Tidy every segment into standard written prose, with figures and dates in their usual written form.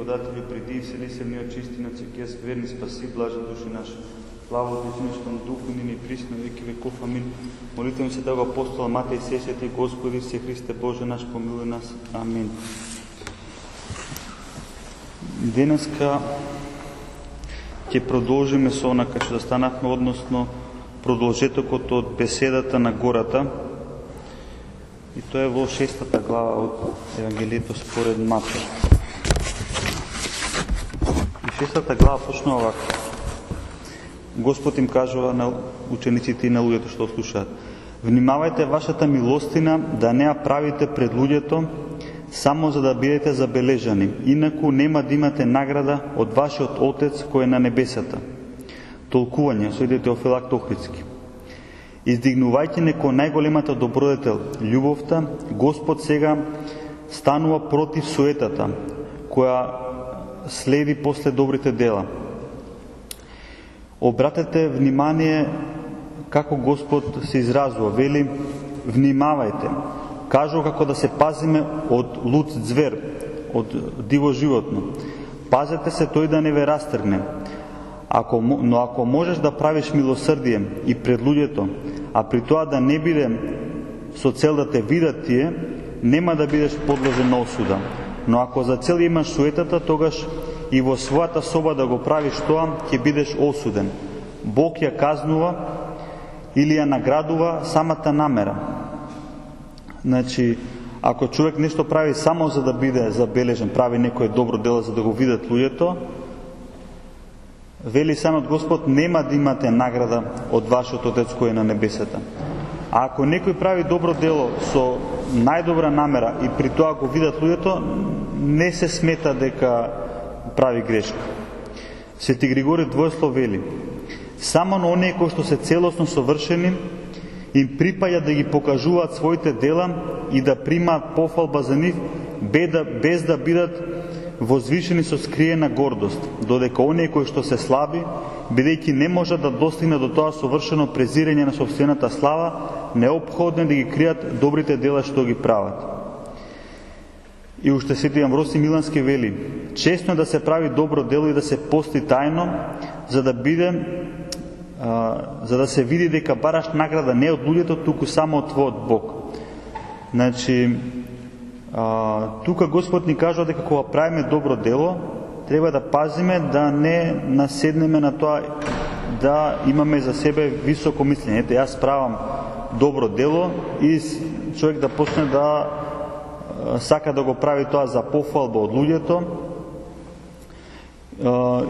податели, приди и всели се в нея чисти, на цеке скверни, спаси, блажи души наши. Слава Отечничком Духу, ныне и присно, веки веков. Амин. Молитвам се Святого апостола Матеј Сесети, Господи, се Христе Боже наш, помилуј нас. Амин. Денеска ќе продолжиме со онака што застанавме, односно продолжетокот од беседата на гората. И тоа е во 6-та глава од Евангелието според Матеј. И 6-та глава почнува овако. Господ им кажува на учениците и на луѓето што слушаат: внимавајте вашата милостина да не ја правите пред луѓето само за да бидете забележани, инаку нема да имате награда од вашиот Отец кој е на небесата. Толкување со Теофилакт Охридски. Издигнувајќи неко најголемата добродетел, љубовта, Господ сега станува против суетата, која следи после добрите дела. Обратете внимание како Господ се изразува. Вели: внимавајте. Кажува како да се пазиме од луд звер, од диво животно. Пазете се тој да не ве растргне. Но ако можеш да правиш милосрдие и пред луѓето, а при тоа да не биде со цел да те видат тие, нема да бидеш подложен на осуда. Но ако за цел имаш суетата, тогаш и во својата соба да го правиш тоа, ќе бидеш осуден. Бог ја казнува или ја наградува самата намера. Значи, ако човек нешто прави само за да биде забележен, прави некое добро дело за да го видат луѓето, вели самиот Господ, нема да имате награда од вашиот Отец кој е на небесата. А ако некој прави добро дело со најдобра намера и при тоа го видат луѓето, не се смета дека прави грешка. Свети Григорий Двојслов вели: само на оние кои што се целосно совршени им припаѓа да ги покажуваат своите дела и да примаат пофалба за нив, без да бидат возвишени со скриена гордост, додека оние кои што се слаби, бидејќи не можат да достигнат до тоа совршено презирање на сопствената слава, неопходно да ги кријат добрите дела што ги прават. И уште свети Амвросий Милански вели: честно е да се прави добро дело и да се пости тајно, за да се види дека бараш награда не од луѓето, туку само од твојот Бог. Значи, тука Господ ни кажува дека кога правиме добро дело, треба да пазиме да не наседнеме на тоа да имаме за себе високо мислење. Ете, јас правам добро дело и човек да почне да сака да го прави тоа за пофалба од луѓето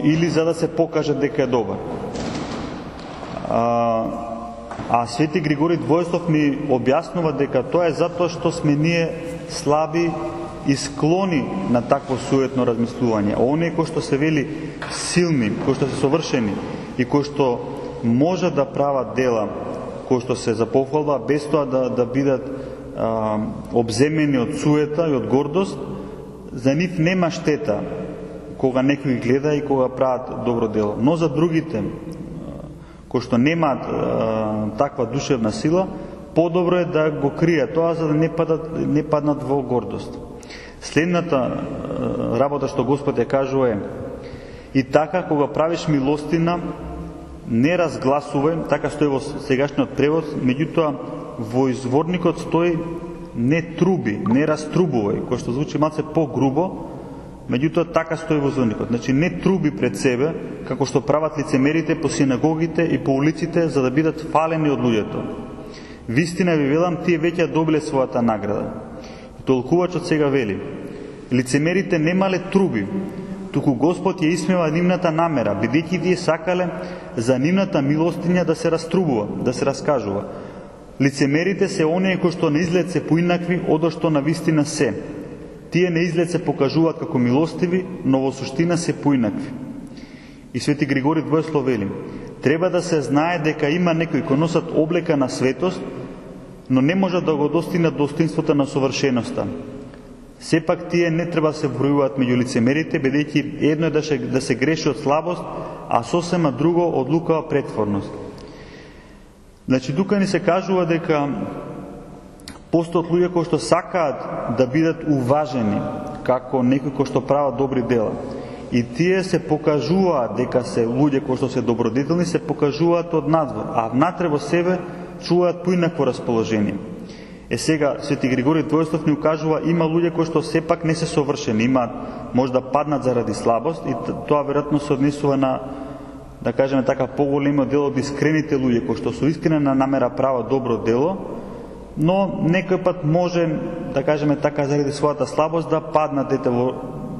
или за да се покаже дека е добар. А Свети Григорий Двојслов ни објаснува дека тоа е затоа што сме ние слаби и склони на такво суетно размислување. Оние кои што се вели силни, кои што се совршени и кои што може да прават дела кои што се за пофалба, без тоа да бидат обземени од суета и од гордост, за нив нема штета кога некој гледа и кога прават добро дело. Но за другите кои што немаат таква душевна сила, подобро е да го кријат тоа за да не паднат во гордост. Следната работа што Господ ја кажува е: и така кога правиш милостина, не разгласувај, така стои во сегашниот превод, меѓутоа во изворникот стои не труби, не раструбувај, кој што звучи малце погрубо, меѓутоа така стои во изворникот. Значи не труби пред себе, како што прават лицемерите по синагогите и по улиците за да бидат фалени од луѓето. Вистина ви велам, тие веќе добиле својата награда. Толкувачот сега вели: лицемерите немале труби, туку Господ ја исмева нивната намера, бидејќи тие сакале за нивната милостиња да се раструбува, да се раскажува. Лицемерите се оние кои што на изглед се поинакви одо што на вистина се. Тие на изглед се покажуваат како милостиви, но во суштина се поинакви. И Свети Григорий Двојслов вели: треба да се знае дека има некои кои носат облека на светост, но не можат да го достигнат достоинството на совршеноста. Сепак тие не треба да се бројуваат меѓу лицемерите, бидејќи едно е да се греши од слабост, а сосема друго од лукава претворност. Значи, тука ни се кажува дека постојат луѓе кои што сакаат да бидат уважени, како некои кои што прават добри дела. И тие се покажуваат дека се луѓе кои што се добродетелни, се покажуваат од надвор, а внатре во себе чуваат поинакво расположение. Сега Свети Григорий Двојствов ни укажува, има луѓе кои што сепак не се совршени, имаат може да паднат заради слабост, и тоа веројатно се однесува на, да кажеме така, поголемо дел од искрените луѓе кои што со искрена намера прават добро дело, но некој пат може, да кажеме така, заради својата слабост да паднат во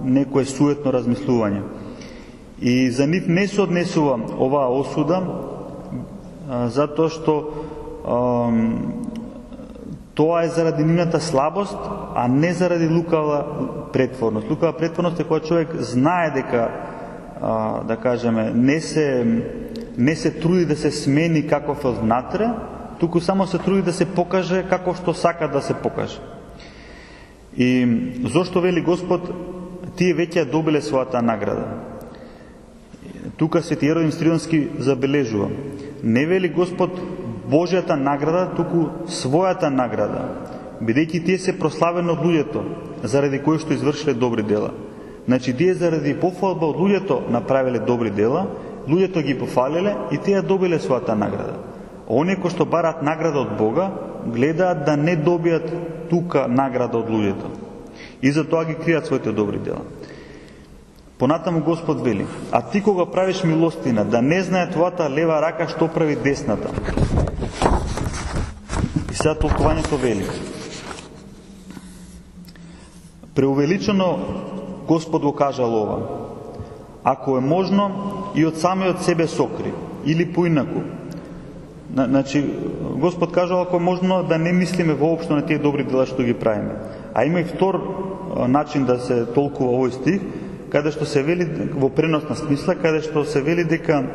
некое суетно размислување. И за нив не се однесува оваа осуда, затоа што тоа е заради нивната слабост, а не заради лукава претворност. Лукава претворност е кога човек знае дека, да кажеме, не се труди да се смени каков е внатре, туку само се труди да се покаже како што сака да се покаже. И зошто вели Господ, тие веќе добиле својата награда. Тука Свети Јеродим Стридонски забележува. Не вели Господ Божјата награда, туку својата награда, бидејќи тие се прославени од луѓето, заради кои што извршиле добри дела. Значи, тие заради пофалба од луѓето направиле добри дела, луѓето ги пофалиле и тие добиле својата награда. Оние кои што бараат награда од Бога, гледаат да не добијат тука награда од луѓето. И затоа ги кријат своите добри дела. Понатаму Господ вели: а ти кога правиш милостина, да не знае твојата лева рака што прави десната. И сега толкувањето вели: преувеличено Господ го кажал ова. Ако е можно, и од самиот себе сокри, или поинаку. Значи, Господ кажал, ако е можно, да не мислиме воопшто на тие добри дела што ги правиме. А има и втор начин да се толкува овој стих, каде што се вели во преносна смисла, каде што се вели дека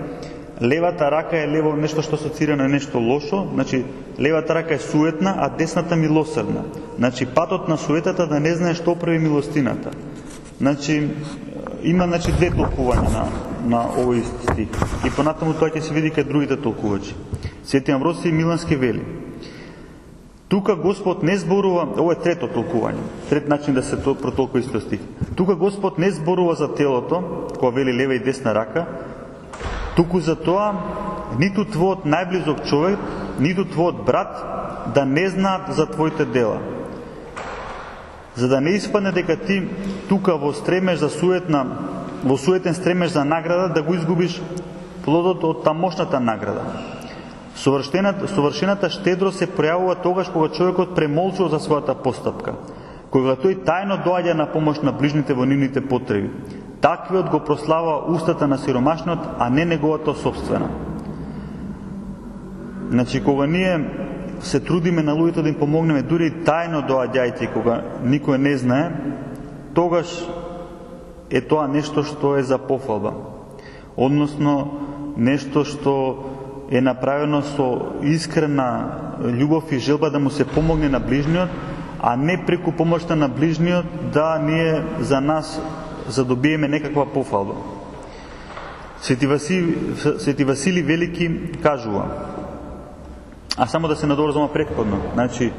левата рака е лево нешто што асоцира на нешто лошо, значи левата рака е суетна, а десната милосрдна. Значи патот на суетата да не знае што прави милостината. Значи има две толкувања на овој стих. И понатаму тоа ќе се види кај другите толкувачи. Свети Амвросиј Милански вели: тука Господ не зборува, ово е трето толкување, трет начин да се протолкува исто стих. Тука Господ не зборува за телото, кога вели лева и десна рака, туку за тоа ниту твојот најблизок човек, ниту твојот брат да не знаат за твоите дела. За да не испадне дека ти тука во суетен стремеж за награда да го изгубиш плодот од тамошната награда. Совршената штедрост се пројавува тогаш кога човекот премолчува за својата постапка, кога тој тајно доаѓа на помош на ближните во нивните потреби. Таквиот го прослава устата на сиромашниот, а не неговата собствена. Значи, кога ние се трудиме на луѓето да им помогнеме, дури тајно доаѓајќи, кога никој не знае, тогаш е тоа нешто што е за пофалба. Односно, нешто што е направено со искрена љубов и желба да му се помогне на ближниот, а не преку помошта на ближниот да ние за нас задобиеме некаква пофалба. Свети Василий Велики кажува, а само да се надоврзам претходно, значи,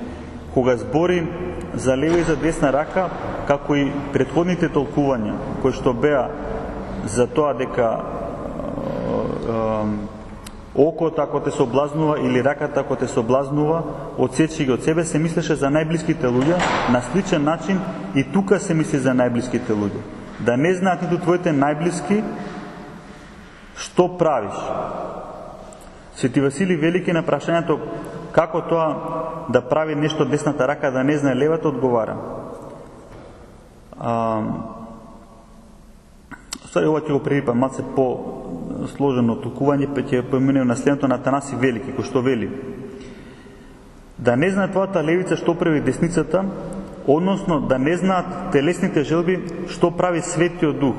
кога збори за лева и за десна рака, како и претходните толкувања, кои што беа за тоа дека окото ако те соблазнува или раката ако те соблазнува, одсечи ги од себе, се мислеше за најблиските луѓе, на сличен начин и тука се мисли за најблиските луѓе. Да не знаат ниту твоите најблиски што правиш. Свети Василий Велики на прашањето како тоа да прави нешто десната рака да не знае левата, одговара. Ова ќе го прерипам малце по-сложено толкување, па ќе поминем на следното на Атанаси Велики, кој што вели: да не знае твојата левица што прави десницата, односно да не знаат телесните желби што прави Светиот Дух.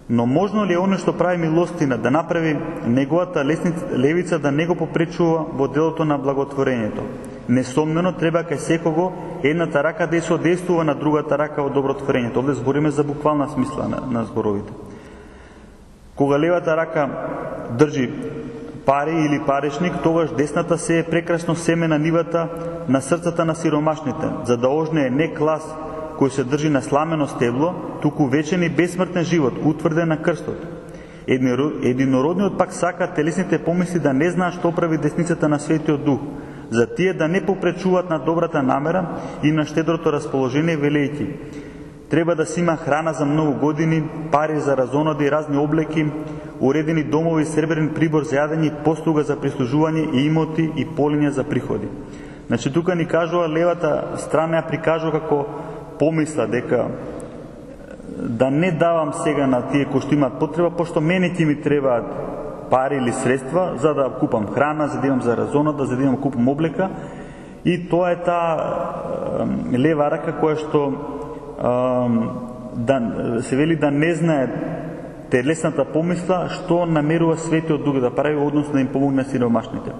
Но можно ли е оно што прави милостина да направи неговата левица да не го попречува во делото на благотворењето? Несомнено треба кај секого едната рака да се одействува на другата рака во добротворењето. Овде збориме за буквална смисла на зборовите. Кога левата рака држи пари или парешник, тогаш десната се е прекрасно семе на нивата на срцата на сиромашните, за да ожнее не клас кој се држи на сламено стебло, туку вечен и бесмртен живот, утврден на крстот. Единородниот пак сака телесните помисли да не знаат што прави десницата на Светиот Дух, за тие да не попречуваат на добрата намера и на штедрото расположение, велејќи: треба да си има храна за многу години, пари за разоноди и разни облеки, уредени домови, сребрен прибор за јадење, послуга за прислужување и имоти и полиња за приходи. Значи, тука ни кажува левата страна, ја прикажува како помисла дека да не давам сега на тие кои што имаат потреба, пошто мене ќе ми требаат пари или средства за да купам храна, за да имам за разоната, за да имам купам облека. И тоа е таа лева рака која што да се вели да не знае телесната помисла што намерува Светиот Дух да прави, односно да им помогне сиромашните.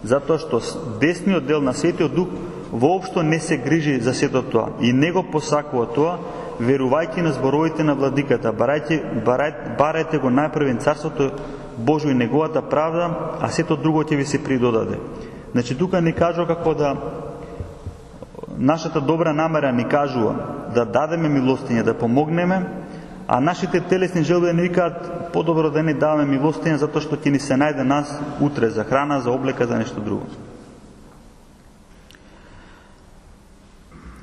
Затоа што десниот дел на Светиот Дух воопшто не се грижи за сето тоа и не го посакува тоа, верувајќи на зборовите на владиката: барајте го најпрвен Царството Божјо и неговата правда, а сето друго ќе ви се придодаде. Значи, тука ни кажува како да нашата добра намера ни кажува да дадеме милостиња, да помогнеме, а нашите телесни желби ни викаат подобро да не даваме милостиња, затоа што ќе ни се најде нас утре за храна, за облека, за нешто друго.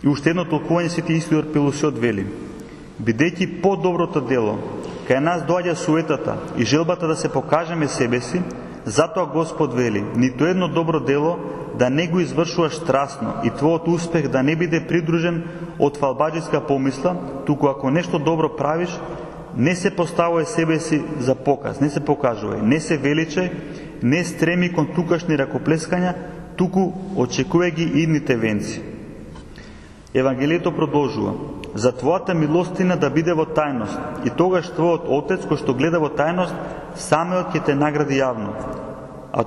И уште едно толкување Свети Истидор Пелусиот вели: бидејќи по-доброто дело кај нас доаѓа суетата и желбата да се покажеме себе си, затоа Господ вели: ниту едно добро дело да не го извршуваш страстно и твојот успех да не биде придружен од фалбаџиска помисла, туку ако нешто добро правиш, не се поставувај себе си за показ, не се покажувај, не се величај, не стреми кон тукашни ракоплескања, туку очекувај ги идните венци. Евангелието продолжува: за твојата милостина да биде во тајност, и тогаш твојот Отец кој што гледа во тајност, самиот ќе те награди јавно. А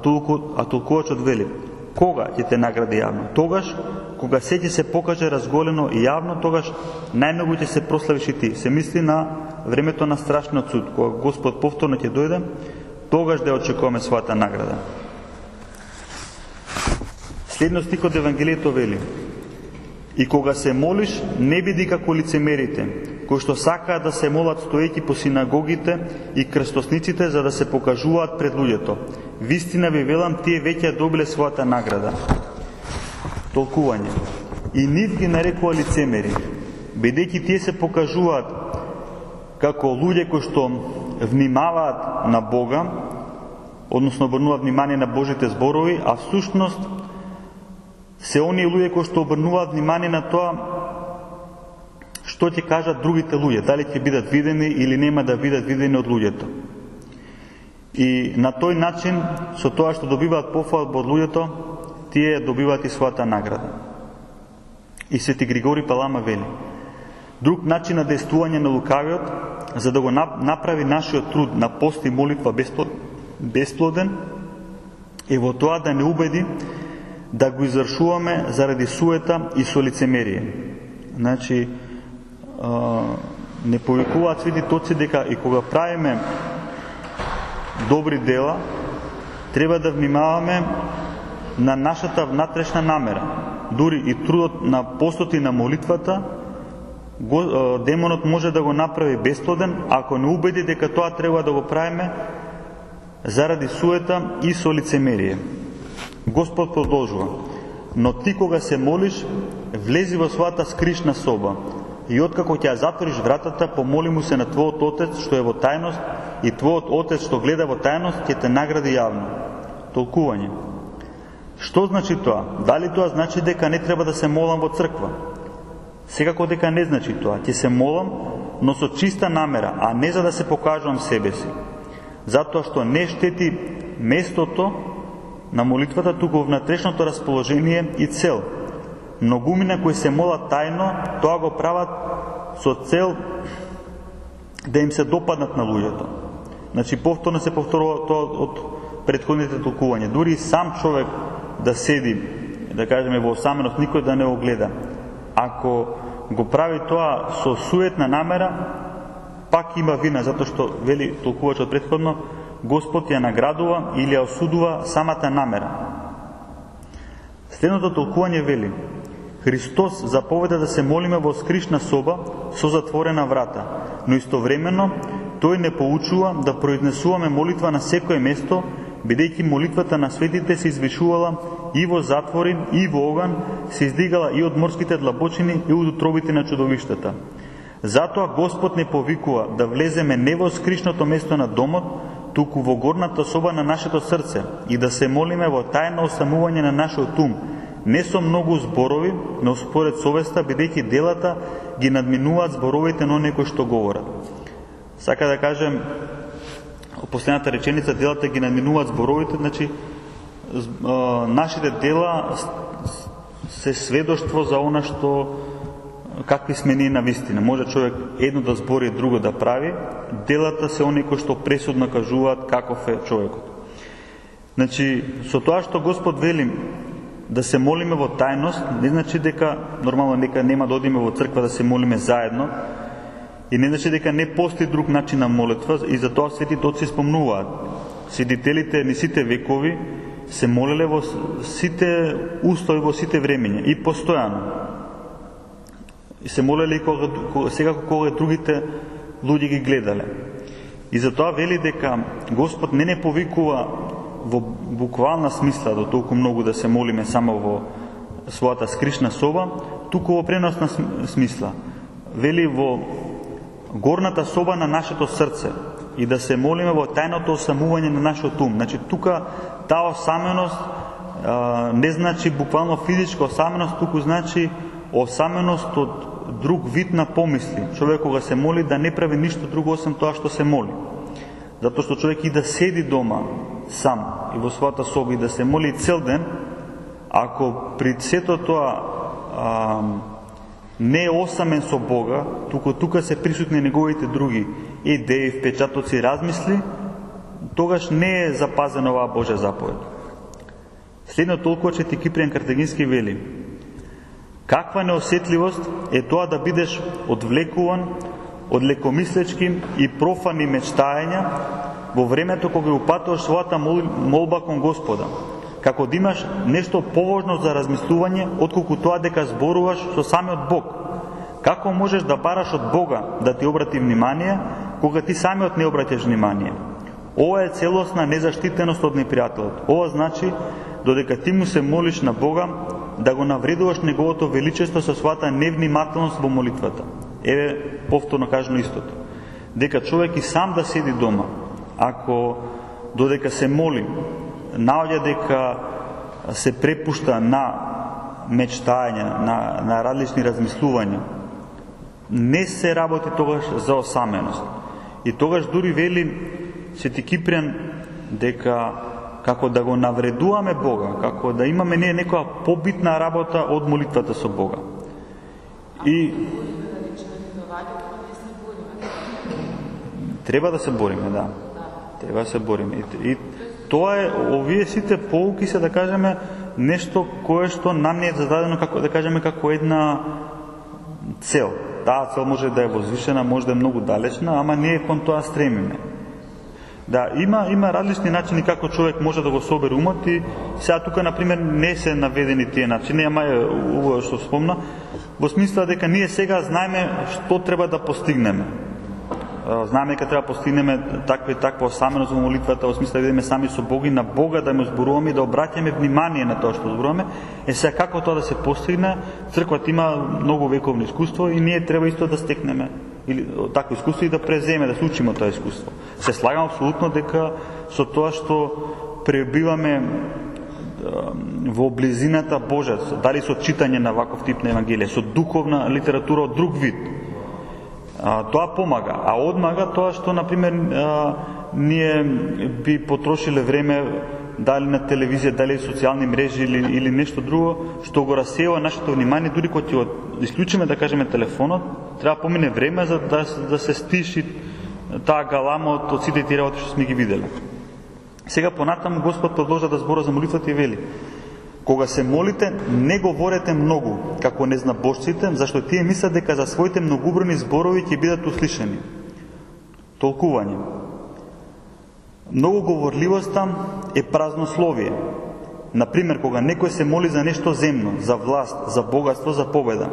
толкувачот вели: кога ќе те награди јавно? Тогаш, кога се ќе се покаже разголено и јавно, тогаш најмногу ќе се прославиш и ти. Се мисли на времето на страшниот суд, кога Господ повторно ќе дојде, тогаш да очекуваме својата награда. Следниот стих од Евангелието вели: и кога се молиш, не биди како лицемерите, кои што сакаат да се молат стоејќи по синагогите и крстосниците за да се покажуваат пред луѓето. Вистина ви велам, тие веќе добиле својата награда. Толкување: и нив ги нарекува лицемери, бидејќи тие се покажуваат како луѓе кои што внимаваат на Бога, односно обрнуваат внимание на Божите зборови, а всушност се оние луѓе кои што обрнуваат внимание на тоа што ќе кажат другите луѓе, дали ќе бидат видени или нема да бидат видени од луѓето. И на тој начин, со тоа што добиваат пофалба од луѓето, тие добиваат и својата награда. И Свети Григори Палама вели: друг начин на действување на лукавиот, за да го направи нашиот труд на пост и молитва бесплоден, е во тоа да не убеди да го извршуваме заради суета и со лицемерие. Значи, не повикуваат свети тоци дека и кога правиме добри дела, треба да внимаваме на нашата внатрешна намера. Дури и трудот на постот и на молитвата, демонот може да го направи бесплоден, ако не убеди дека тоа треба да го правиме заради суета и со лицемерие. Господ продолжува: но ти кога се молиш, влези во својата скришна соба и откако ќе ја затвориш вратата, помоли му се на твојот Отец што е во тајност, и твојот Отец што гледа во тајност ќе те награди јавно. Толкување: што значи тоа? Дали тоа значи дека не треба да се молам во црква? Секако дека не значи тоа. Ќе се молам, но со чиста намера, а не за да се покажувам себе си. Затоа што не штети местото на молитвата, туку внатрешното расположение и цел. Многумина кои се молат тајно, тоа го прават со цел да им се допаднат на луѓето. Значи, повторно се повторува тоа од претходните толкувања. Дури сам човек да седи, да кажеме во осаменост, никој да не го гледа. Ако го прави тоа со суетна намера, пак има вина, затоа што, вели толкувачот претходно, Господ ја наградува или ја осудува самата намера. Следното толкување вели: Христос заповеда да се молиме во скришна соба со затворена врата, но истовремено тој не поучува да произнесуваме молитва на секое место, бидејќи молитвата на светите се извишувала и во затвори, и во оган, се издигала и од морските длабочини, и од утробите на чудовиштата. Затоа Господ не повикува да влеземе не во скришното место на домот, туку во горната соба на нашето срце и да се молиме во тајно осамување на нашиот ум, не со многу зборови, но според совеста, бидејќи делата ги надминуваат зборовите на оние кои што говорат. Сака да кажем, последната реченица, делата ги надминуваат зборовите, значи нашите дела се сведоштво за она што какви сме ние на вистина. Може човек едно да збори, друго да прави, делата се оние кои што пресудно кажуваат каков е човекот. Значи, со тоа што Господ вели да се молиме во тајност, не значи дека нормално дека нема да одиме во црква да се молиме заедно, и не значи дека не постои друг начин на молитва, и затоа светите отци спомнуваат. Свидетелите ни сите векови се молеле во сите устои, во сите времења и постојано. И се молеле и секако кога другите луѓе ги гледале. И затоа вели дека Господ не повикува во буквална смисла до толку многу да се молиме само во својата скришна соба, туку во преносна смисла. Вели во горната соба на нашето срце и да се молиме во тајното осамување на нашиот ум. Значи тука таа осаменост не значи буквално физичка осаменост, туку значи осаменост од друг вид на помисли. Човек кога се моли да не прави ништо друго освен тоа што се моли. Затоа што човек и да седи дома сам и во својата соба и да се моли цел ден, ако при сето тоа не е осамен со Бога, тука се присутни неговите други идеи, впечатоци, размисли, тогаш не е запазена оваа Божја заповед. Следно толкова Свети Кипријан Картагински вели: каква неосетливост е тоа да бидеш одвлекуван од лекомислечки и профани мечтања во времето кога упатуваш својата молба кон Господа, како да имаш нешто поважно за размислување отколку тоа дека зборуваш со самиот Бог. Како можеш да бараш од Бога да ти обрати внимание, кога ти самиот не обраќаш внимание? Ова е целосна незаштитеност од непријателот. Ова значи, додека ти му се молиш на Бога, да го навредуваш неговото величество со својата невнимателност во молитвата. Еве, повторно кажано истото. Дека човек и сам да седи дома, ако додека се моли, наоѓа дека се препушта на мечтања, на различни размислувања, не се работи тогаш за осаменост. И тогаш дури вели Свети Кипријан дека како да го навредуваме Бога, како да имаме ние некоја побитна работа од молитвата со Бога. И треба да се бориме, да. Треба да се бориме. И тоа е, овие сите поуки се, да кажеме, нешто кое што нам не е зададено, како да кажеме, како една цел. Таа цел може да е возвишена, може да е многу далечна, ама ние кон тоа стремиме. Да, има различни начини како човек може да го собере умот, и сега тука, например, не се наведени тие начини, ама е ово што спомна, во смисла дека ние сега знаеме што треба да постигнеме. Знаеме дека треба да постигнеме таква осаменост во молитвата, во смисла да бидеме сами со Бог и на Бога да му зборуваме и да обраќаме внимание на тоа што зборуваме. Сега како тоа да се постигне? Црквата има многу вековно искуство и ние треба исто да стекнеме или такво искуство и да преземе, да се учиме тоа искуство. Се слагам апсолутно дека со тоа што пребиваме во близината Божја, дали со читање на ваков тип на евангелие, со духовна литература од друг вид, тоа помага. А одмага тоа што, например, ние би потрошиле време дали на телевизија, дали социјални мрежи или нешто друго, што го расева нашето внимание, дури кога ќе исклучиме, да кажеме, телефонот, треба помине време за да се стиши таа галама од сите тие работи што сме ги виделе. Сега понатаму Господ продолжа да збора за молитвата и вели: кога се молите, не говорете многу, како незнабожците, зашто тие мислат дека за своите многубројни зборови ќе бидат услишани. Толкување. Многу говорливоста е празнословие, Например, кога некој се моли за нешто земно, за власт, за богатство, за победа.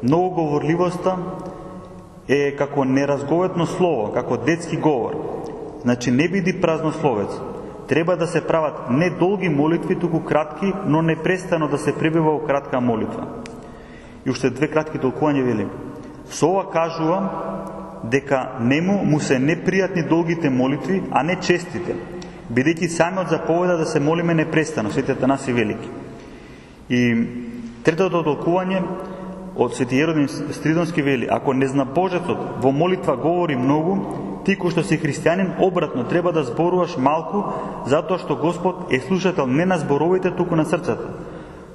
Многу говорливоста е како неразговетно слово, како детски говор. Значи, не биди празнословец. Треба да се прават не долги молитви, туку кратки, но непрестано да се пребива во кратка молитва. И уште две кратки толкувања вели. Со ова кажувам дека нему му се непријатни долгите молитви, а не честите, бидејќи самиот заповеда да се молиме непрестано, Свети Атанаси Велики. И третото толкување од Свети Јеродим Стридонски вели, ако незнабожецот во молитва говори многу, ти кој што си христијанин обратно треба да зборуваш малку, затоа што Господ е слушател не на зборовите, туку на срцата.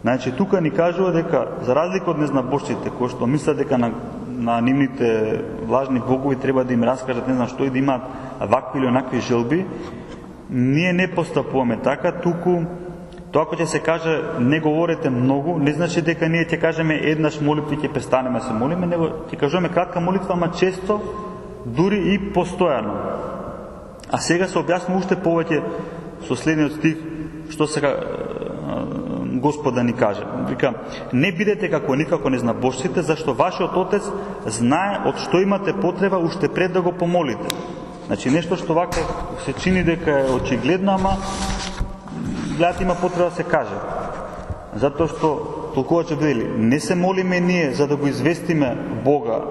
Значи, тука ни кажува дека, за разлика од незнабожците, кои што мислат дека на нивните влажни богови треба да им раскажат не знам што и да имаат вакви или онакви желби, ние не постапуваме така, туку тоа кој ќе се каже не говорете многу, не значи дека ние ќе кажеме еднаш молитви ќе престанеме да се молиме, него ќе кажеме кратка молитва, ама често, дури и постојано. А сега се објаснува уште повеќе со следниот стих што сега Господ да ни каже. Вика, не бидете како никако незнабожците, зашто вашиот Отец знае од што имате потреба уште пред да го помолите. Значи нешто што вака се чини дека е очигледно, ама гледате има потреба да се каже. Затоа што толкувачот вели, не се молиме ние за да го известиме Бога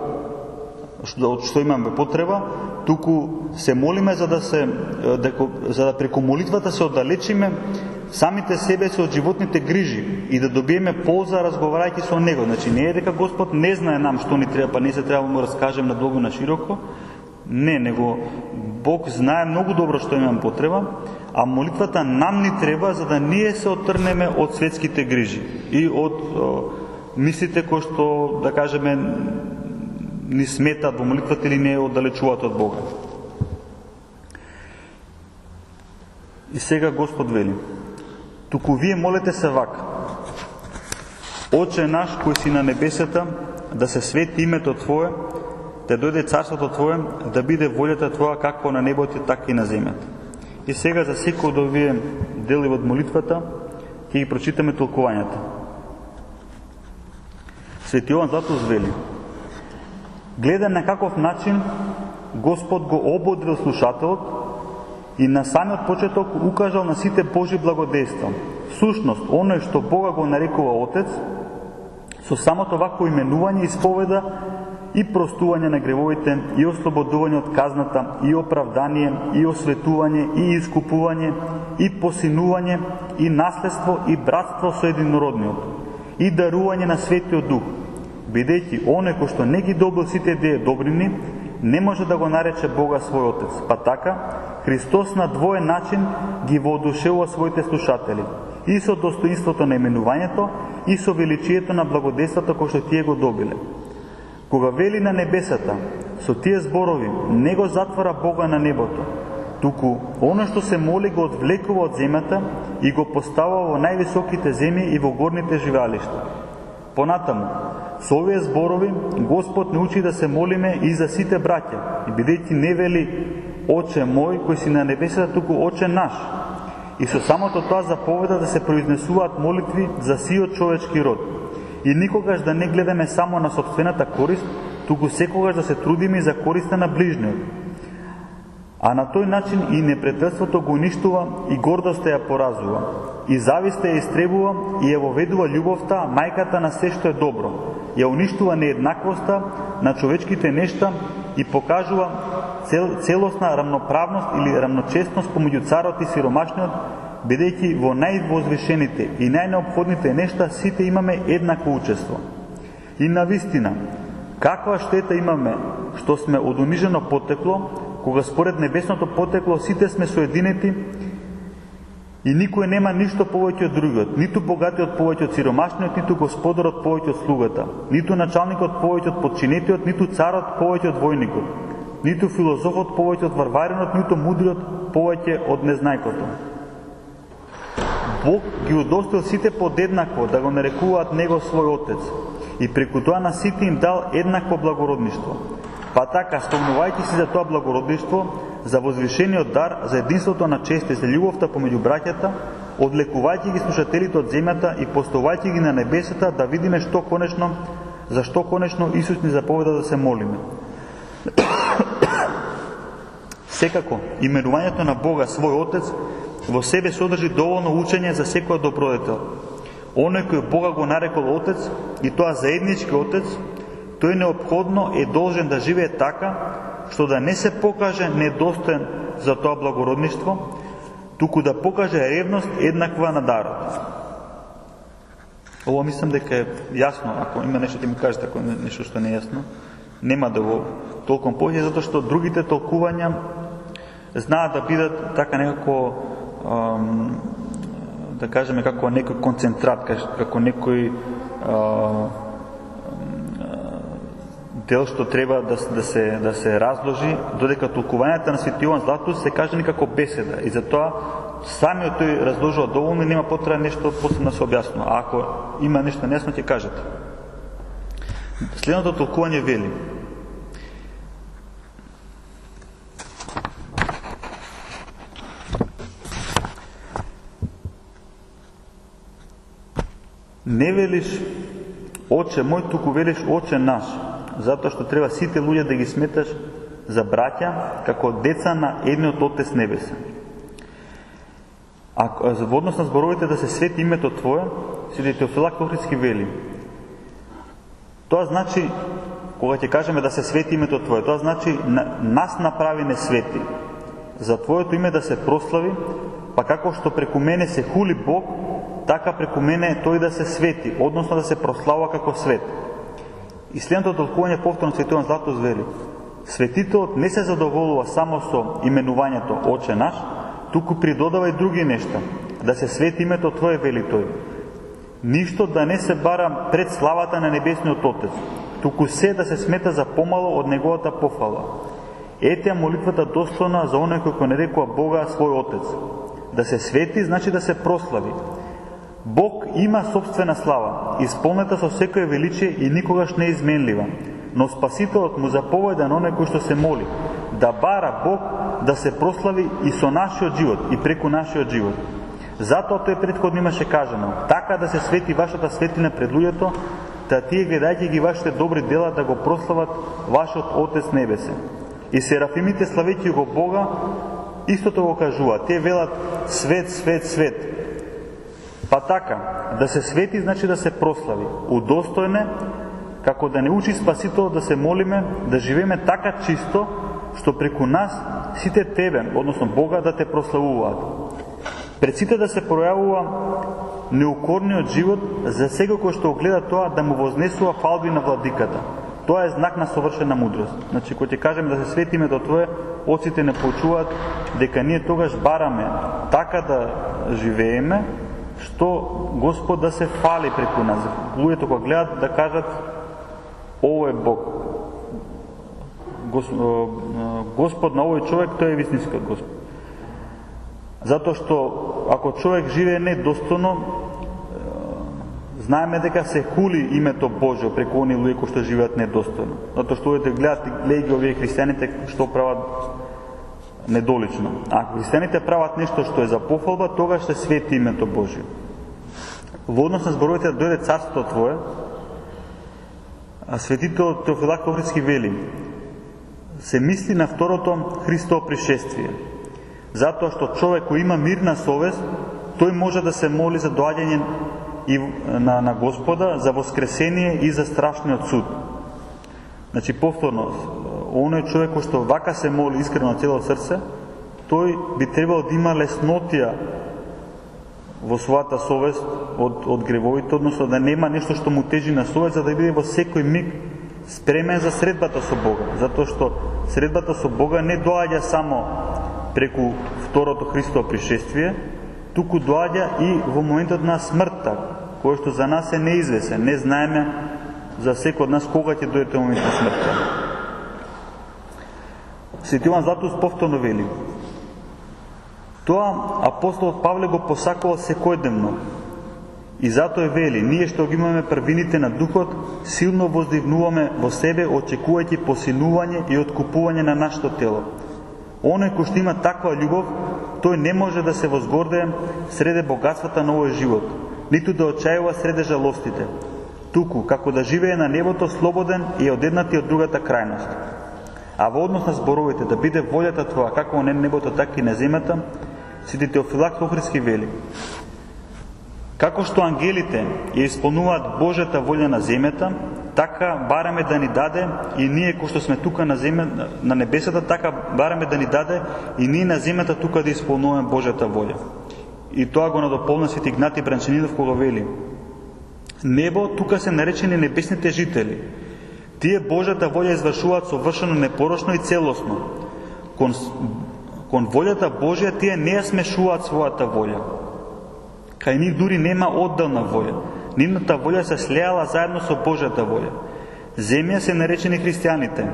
од што имаме потреба, туку се молиме за да преку молитвата се оддалечиме самите себе се од животните грижи и да добиеме полза разговарајќи со Него. Значи не е дека Господ не знае нам што ни треба, па не се треба да му раскажем на долго на широко. Не, него Бог знае многу добро што имаме потреба, а молитвата нам ни треба за да ние се оттрнеме од светските грижи и од мислите кои што, да кажеме, ни сметат во молитвата или не оддалечуваат од Бога. И сега Господ вели, туку вие молете се вака: Отче наш кој си на небесата, да се свети името Твое, да дојде царството Твое, да биде волјата Твоја како на небото, така и на земјата. И сега за секој од овие дели од молитвата ќе ги прочитаме толкувањата. Свети Јован Златоуст вели: гледа на каков начин Господ го ободрил слушателот и на самиот почеток укажал на сите Божи благодејства. Всушност, оној што Бога го нарекува Отец, со самото вакво именување исповеда и простување на гревовите, и ослободување од казната, и оправдание, и осветување, и искупување, и посинување, и наследство, и братство со единородниот, и дарување на Светиот Дух, бидејќи оној кој што не ги добил сите тие добрини, не може да го нарече Бога свој Отец. Па така, Христос на двоен начин ги воодушевува своите слушатели, и со достоинството на именувањето, и со величието на благодејството кој што тие го добиле. Кога вели на небесата, со тие зборови не го затвора Бога на небото, туку оно што се моли го одвлекува од земјата и го поставува во највисоките земји и во горните живеалишта. Понатаму, со овие зборови Господ не учи да се молиме и за сите браќа, и бидејќи не вели Оче мој кој си на небесата, туку Оче наш. И со самото тоа заповеда да се произнесуваат молитви за сиот човечки род. И никогаш да не гледаме само на собствената корист, туку секогаш да се трудиме за користа на ближниот. А на тој начин и непријателството го уништува и гордоста ја поразува. И зависта ја истребува и ја воведува љубовта, мајката на се што е добро. Ја уништува нееднаквоста на човечките нешта и покажува целосна рамноправност или рамночестност помеѓу царот и сиромашниот, бидејќи во највозвишените и најнеопходните нешта сите имаме еднакво учество. И навистина, каква штета имаме што сме од унижено потекло, кога според небесното потекло сите сме соединети и никој нема ништо повеќе од другиот, ниту богатиот повеќе од сиромашниот, ниту господарот повеќе од слугата, ниту началникот повеќе од подчинетиот, ниту царот повеќе од војникот, ниту филозофот повеќе од варваринот, ниту мудриот повеќе од незнајкото. Бог ги удостоил сите подеднакво да го нарекуваат Него свој Отец и преку тоа на сите им дал еднакво благородништво. Па така, спомнувајќи се за тоа благородништво, за возвишениот дар, за единството на чест и за љубовта помеѓу браќата, одлекувајќи ги слушателите од земјата и поставувајќи ги на небесата, да видиме зашто конечно Исус ни заповеда да се молиме. Секако, именувањето на Бога свој Отец во себе содржи доволно учење за секој добродетел. Оној кој Бога го нарекол Отец, и тоа заеднички Отец, тој неопходно е должен да живее така, што да не се покаже недостоен за тоа благородништво, туку да покаже ревност еднаква на дарот. Ово мислам дека е јасно, ако има нешто ќе ми кажете, ако е нешто што не е јасно, нема да го толком повеќе, затоа што другите толкувања знаат да бидат така некако, да кажеме, како некој концентрат, како некој дел што треба да се разложи, додека толкувањата на Свети Јован Златоуст се кажани како беседа, и затоа самиот тој разложува доволно и нема потреба нешто посебно да се објаснува. А ако има нешто нејасно, ќе кажете. Следното толкување вели: не велиш Оче мој, туку велиш Оче наш, затоа што треба сите луѓе да ги сметаш за браќа, како деца на едниот Отец небесен. А во однос на зборовите да се свети името Твое, Свети Теофилак Охридски вели: тоа значи, кога ќе кажеме да се свети името Твое, тоа значи нас направи не свети, за Твоето име да се прослави, па како што преку мене се хули Бог, така преку мене тој да се свети, односно да се прославува како свет. И следното толкување повторно Свети Јован Златоуст вели: светителот не се задоволува само со именувањето Оче наш, туку придодава и други нешта. Да се свети името Твое, вели тој. Ништо да не се бара пред славата на Небесниот Отец, туку се да се смета за помало од неговата пофала. Ете молитвата дословна за оној кој нарекува Бога свој Отец. Да се свети значи да се прослави. Бог има собствена слава, исполнета со секое величие и никогаш не изменлива, но Спасителот му заповеда на оној кој што се моли, да бара Бог да се прослави и со нашиот живот, и преку нашиот живот. Затоа тој претходно имаше кажано: така да се свети вашата светлина пред луѓето, да тие гледајќи ги вашите добри дела да го прослават вашиот Отец небесен. И серафимите славејќи го Бога истото го кажуваат. Те велат: свет, свет, свет. Па така, да се свети значи да се прослави. Удостојне, како да не учи Спасителот да се молиме, да живееме така чисто, што преку нас сите Тебе, односно Бога, да Те прославуваат. Пред сите да се пројавува неукорниот живот за секој кој што гледа тоа, да му вознесува фалби на владиката. Тоа е знак на совршена мудрост. Значи, кога ќе кажеме да се свети името Твое, оците не почуваат дека ние тогаш бараме така да живееме, што Господ да се фали преку нас. Луѓето кога гледат да кажат: ово е Бог. Господ на овој човек, тој е вистинскиот Господ. Затоа што ако човек живее недостојно, знаеме дека се хули името Божјо преку оние луѓе кои што живеат недостојно. Затоа што овие гледаат ги овие христијаните што прават недолично. А ако христијаните прават нешто што е за пофалба, тогаш се свети името Божјо. Во однос на зборовите да дојде царството Твое, светителот Теофилак Охридски вели: се мисли на второто Христово пришествие. Затоа што човек кој има мирна совест, тој може да се моли за доаѓање на Господа, за воскресение и за страшниот суд. Значи, повторно, оној човек кој што вака се моли искрено цело срце, тој би требало да има леснотија во својата совест од гревовите, односно да нема нешто што му тежи на совест, за да биде во секој миг спремен за средбата со Бога. Затоа што средбата со Бога не доаѓа само преку второто Христово пришествие, туку доаѓа и во моментот на смртта, кој што за нас е неизвесен. Не знаеме за секој од нас кога ќе дојде тој момент на смртта. Свети Јован Златоуст повторно вели: тоа апостолот Павле го посакувал секојдневно. И затоа вели: ние што ги имаме првините на духот, силно воздигнуваме во себе, очекувајќи посилнување и откупување на нашето тело. Оној кој што има таква љубов, тој не може да се возгордее среде богатствата на овој живот, ниту да отчајува среде жалостите, туку како да живее на небото слободен и од едната и од другата крајност. А во однос на зборовите да биде волјата твоја како на небото така и на земјата, Свети Теофилакт Охридски вели: како што ангелите ја исполнуваат Божјата волја на земјата, така бараме да ни даде и ние кои што сме тука на земјата, на небесата, така бараме да ни даде и ние на земјата тука да исполнуваме Божјата волја. И тоа го надополни Свети Игнатий Бранчанидов кога вели: небо тука се наречени небесните жители. Тие Божјата волја извршуваат совршено, непорошно и целосно. Кон волјата Божја тие не ја смешуваат својата волја. Кај нив дури нема одделна волја. Нивната волја се слеала заедно со Божјата волја. Земја се наречени христијаните.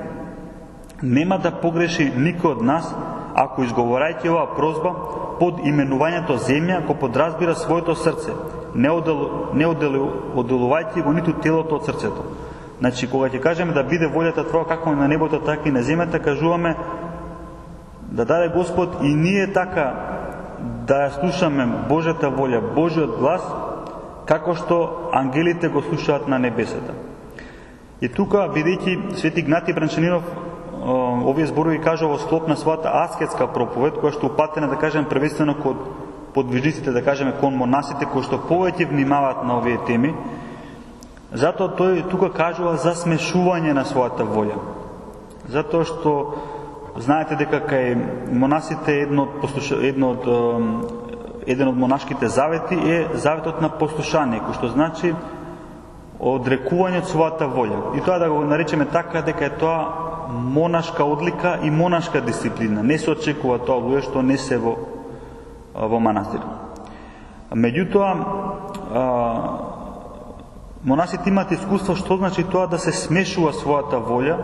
Нема да погреши никој од нас, ако изговорајќи оваа прозба, под именувањето земја, го подразбира своето срце, не одделувајќи го ниту телото од срцето. Значи, кога ќе кажеме да биде волјата твоја како на небото, така и на земјата, кажуваме да даде Господ и ние така да ја слушаме Божјата волја, Божјиот глас, како што ангелите го слушаат на небесата. И тука, бидејќи Свети Игнатий Бранчанидов овие зборови кажува во склоп на својата аскетска проповед, која што упатена, да кажем, првенствено кон подвижниците, да кажеме, кон монасите, кои што повеќе внимаваат на овие теми, затоа тој тука кажува за смешување на својата волја. Затоа што знаете дека кај монасите еден од монашките завети е заветот на послушање, кој што значи одрекување од својата волја. И тоа да го наречеме така дека е тоа монашка одлика и монашка дисциплина. Не се очекува тоа луѓе што не се во манастир. Меѓутоа, монасите имаат искуство што значи тоа да се смешува својата волја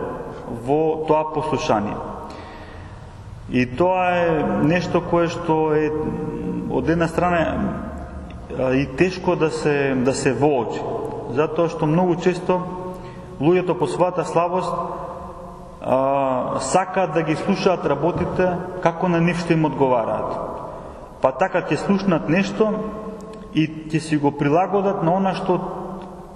во тоа послушание. И тоа е нешто кое што е од една страна и тешко да се воочи. Затоа што многу често луѓето по својата слабост сакаат да ги слушаат работите како на нив што им одговараат. Па така ќе слушнат нешто и ќе си го прилагодат на она што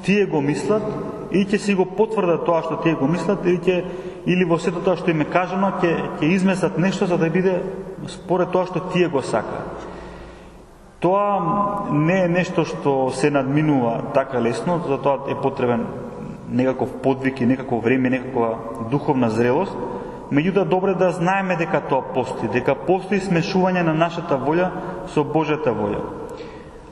тие го мислат и ќе си го потврдат тоа што тие го мислат или во сето тоа што им е кажано ќе изместат нешто за да биде според тоа што тие го сакаат. Тоа не е нешто што се надминува така лесно, затоа е потребен некаков подвиг и некакво време, некаква духовна зрелост. Меѓутоа добре да знаеме дека тоа постои, дека постои смешување на нашата волја со Божјата волја.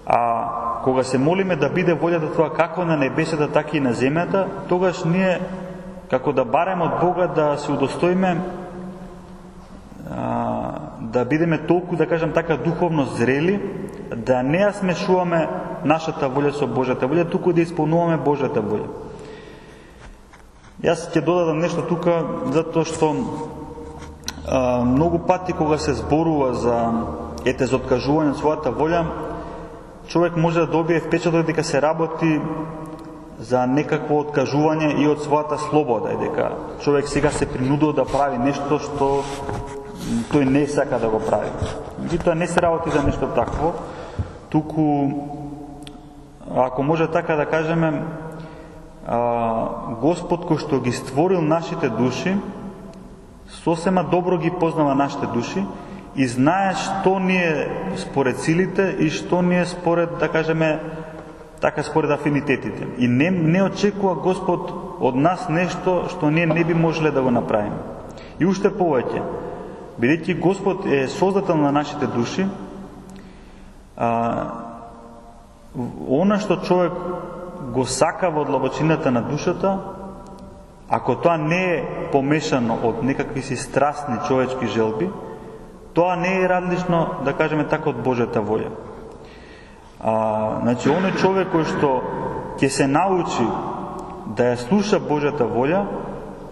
А кога се молиме да биде волјата тоа како на небесата, така и на земјата, тогаш ние како да бараме од Бога да се удостоиме да бидеме толку, да кажам така, духовно зрели, да не ја смешуваме нашата волја со Божјата волја, туку да исполнуваме Божјата волја. Јас ќе додадам нешто тука, затоа што многу пати кога се зборува за откажување од својата волја, човек може да добие впечаток дека се работи за некакво откажување и од својата слобода, и дека човек сега се принудува да прави нешто што тој не сака да го прави. И тоа не се работи за нешто такво, туку, ако може така да кажеме, Господ кој што ги створил нашите души, сосема добро ги познава нашите души и знае што ни е според силите и што ни е според, да кажеме, така според афинитетите. И не очекува Господ од нас нешто што ние не би можеле да го направиме. И уште повеќе, бидејќи Господ е создател на нашите души, она што човек го сака во длабочината на душата, ако тоа не е помешано од некакви си страстни човечки желби, тоа не е различно, да кажеме така, од Божјата волја. Значи, оној човек кој што ќе се научи да ја слуша Божјата волја,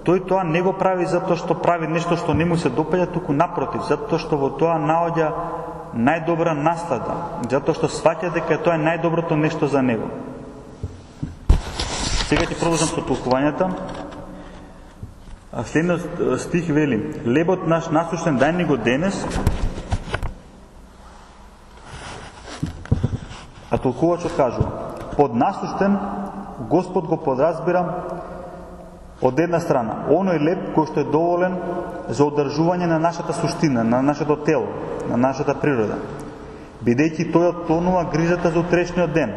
тој тоа не го прави затоа што прави нешто што не му се допаѓа, туку напротив, затоа што во тоа наоѓа најдобра наслада, затоа што сваќа дека тоа е најдоброто нешто за него. Сега ќе продолжам со толкувањата. Следниот стих вели: лебот наш насушен дај ни го денес А толкувачот кажува: под насуштен Господ го подразбира од една страна оној леп кој што е доволен за одржување на нашата суштина, на нашето тело, на нашата природа, бидејќи тој отклонува грижата за утрешниот ден.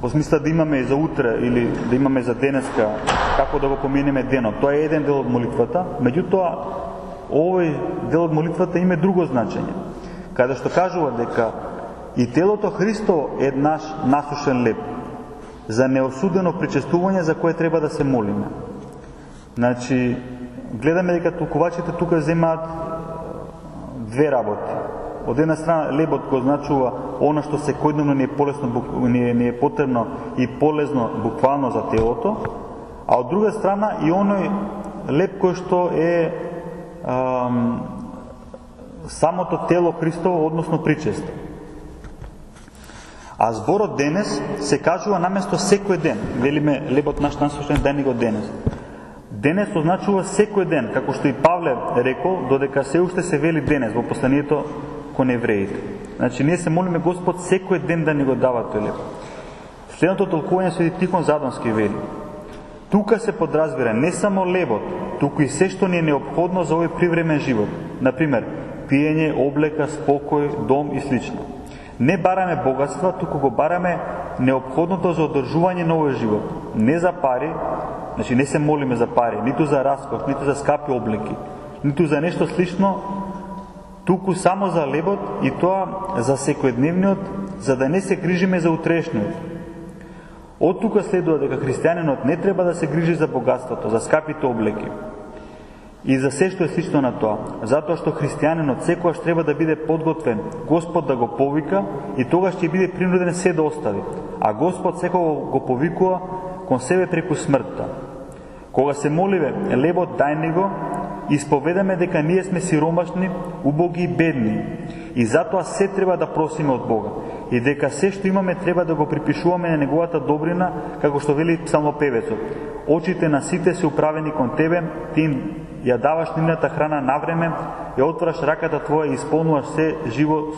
Во смисла да имаме и за утре или да имаме за денеска како да го поминеме денот. Тоа е еден дел од молитвата, меѓутоа овој дел од молитвата има друго значење, каде што кажува дека и телото Христово е наш насушен леп за неосудено причестување за кое треба да се молиме. Значи, гледаме дека толкувачите тука земаат две работи. Од една страна лебот го значува она што секојдневно ни е полесно, ни е потребно и полезно буквално за телото, а од друга страна и оној леб кој што е самото тело Христово, односно причеста. А зборот денес се кажува наместо секој ден. Велиме лебот наш насушен ден и го денес. Денес означува секој ден, како што и Павле рекол, додека се уште се вели денес во посланието кон евреите. Значи ние се молиме Господ секој ден да ни го дава тој леб. Следното толкување Свети Тихон Задонски вели: тука се подразбира не само лебот, туку и се што ни е неопходно за овој привремен живот. Например, пиење, облека, спокој, дом и слично. Не бараме богатства, туку го бараме неопходното за одржување на овој живот. Не за пари, значи не се молиме за пари, ниту за раскош, ниту за скапи облеки, ниту за нешто слично, туку само за лебот и тоа за секојдневниот, за да не се грижиме за утрешниот. Од тука следува дека христијанинот не треба да се грижи за богатството, за скапите облеки и за се што е слично на тоа, затоа што христијанинот секогаш треба да биде подготвен Господ да го повика и тогаш ќе биде принуден се да остави, а Господ секогаш го повикува кон себе преку смртта. Кога се моливе лебот дај ни го, исповедаме дека ние сме сиромашни, убоги и бедни и затоа се треба да просиме од Бога и дека се што имаме треба да го припишуваме на неговата добрина, како што вели псалмопевецот: очите на сите се управени кон тебе, ти им ја даваш нивната храна на време, ја отвораш раката твоја и исполнуваш се живо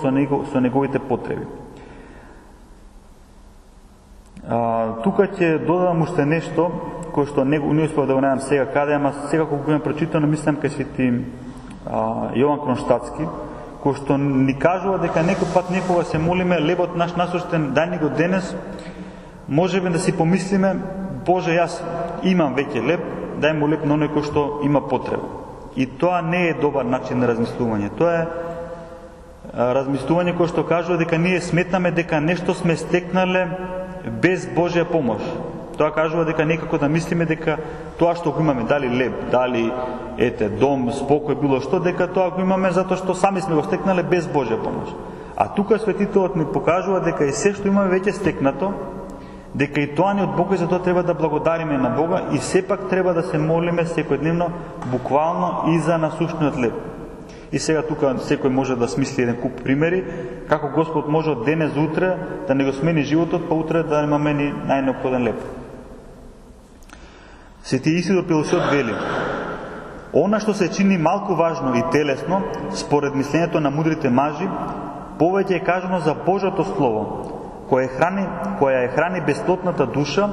со неговите потреби. Тука ќе додадам уште нешто кој што не успеав да го најдам сега каде, ама сега кога го имам прочитано, мислам кај Свети Јован Кронштадтски, кој што ни кажува дека некој пат некога се молиме лебот наш насуштен дај ни го денес, можеме да си помислиме: Боже, јас имам веќе леб, дај му леб на оној кој што има потреба. И тоа не е добар начин на размислување. Тоа е размислување кој што кажува дека ние сметаме дека нешто сме стекнале без Божја помош. Тоа кажува дека некако да мислиме дека тоа што го имаме, дали леб, дали дом, спокој, било што, дека тоа го имаме затоа што сами сме го стекнале без Божја помош. А тука светителот ни покажува дека и се што имаме веќе стекнато, дека и тоа ни од Бога и затоа треба да благодариме на Бога и сепак треба да се молиме секојдневно буквално и за насушниот леб. И сега тука секој може да смисли еден куп примери како Господ може од денес за утре да не го смени животот, па утре да имаме ни најнеопходен леб. Свети Исидор Пилосот вели: она што се чини малку важно и телесно, според мислењето на мудрите мажи, повеќе е кажано за Божјото Слово, која е храни бесплотната душа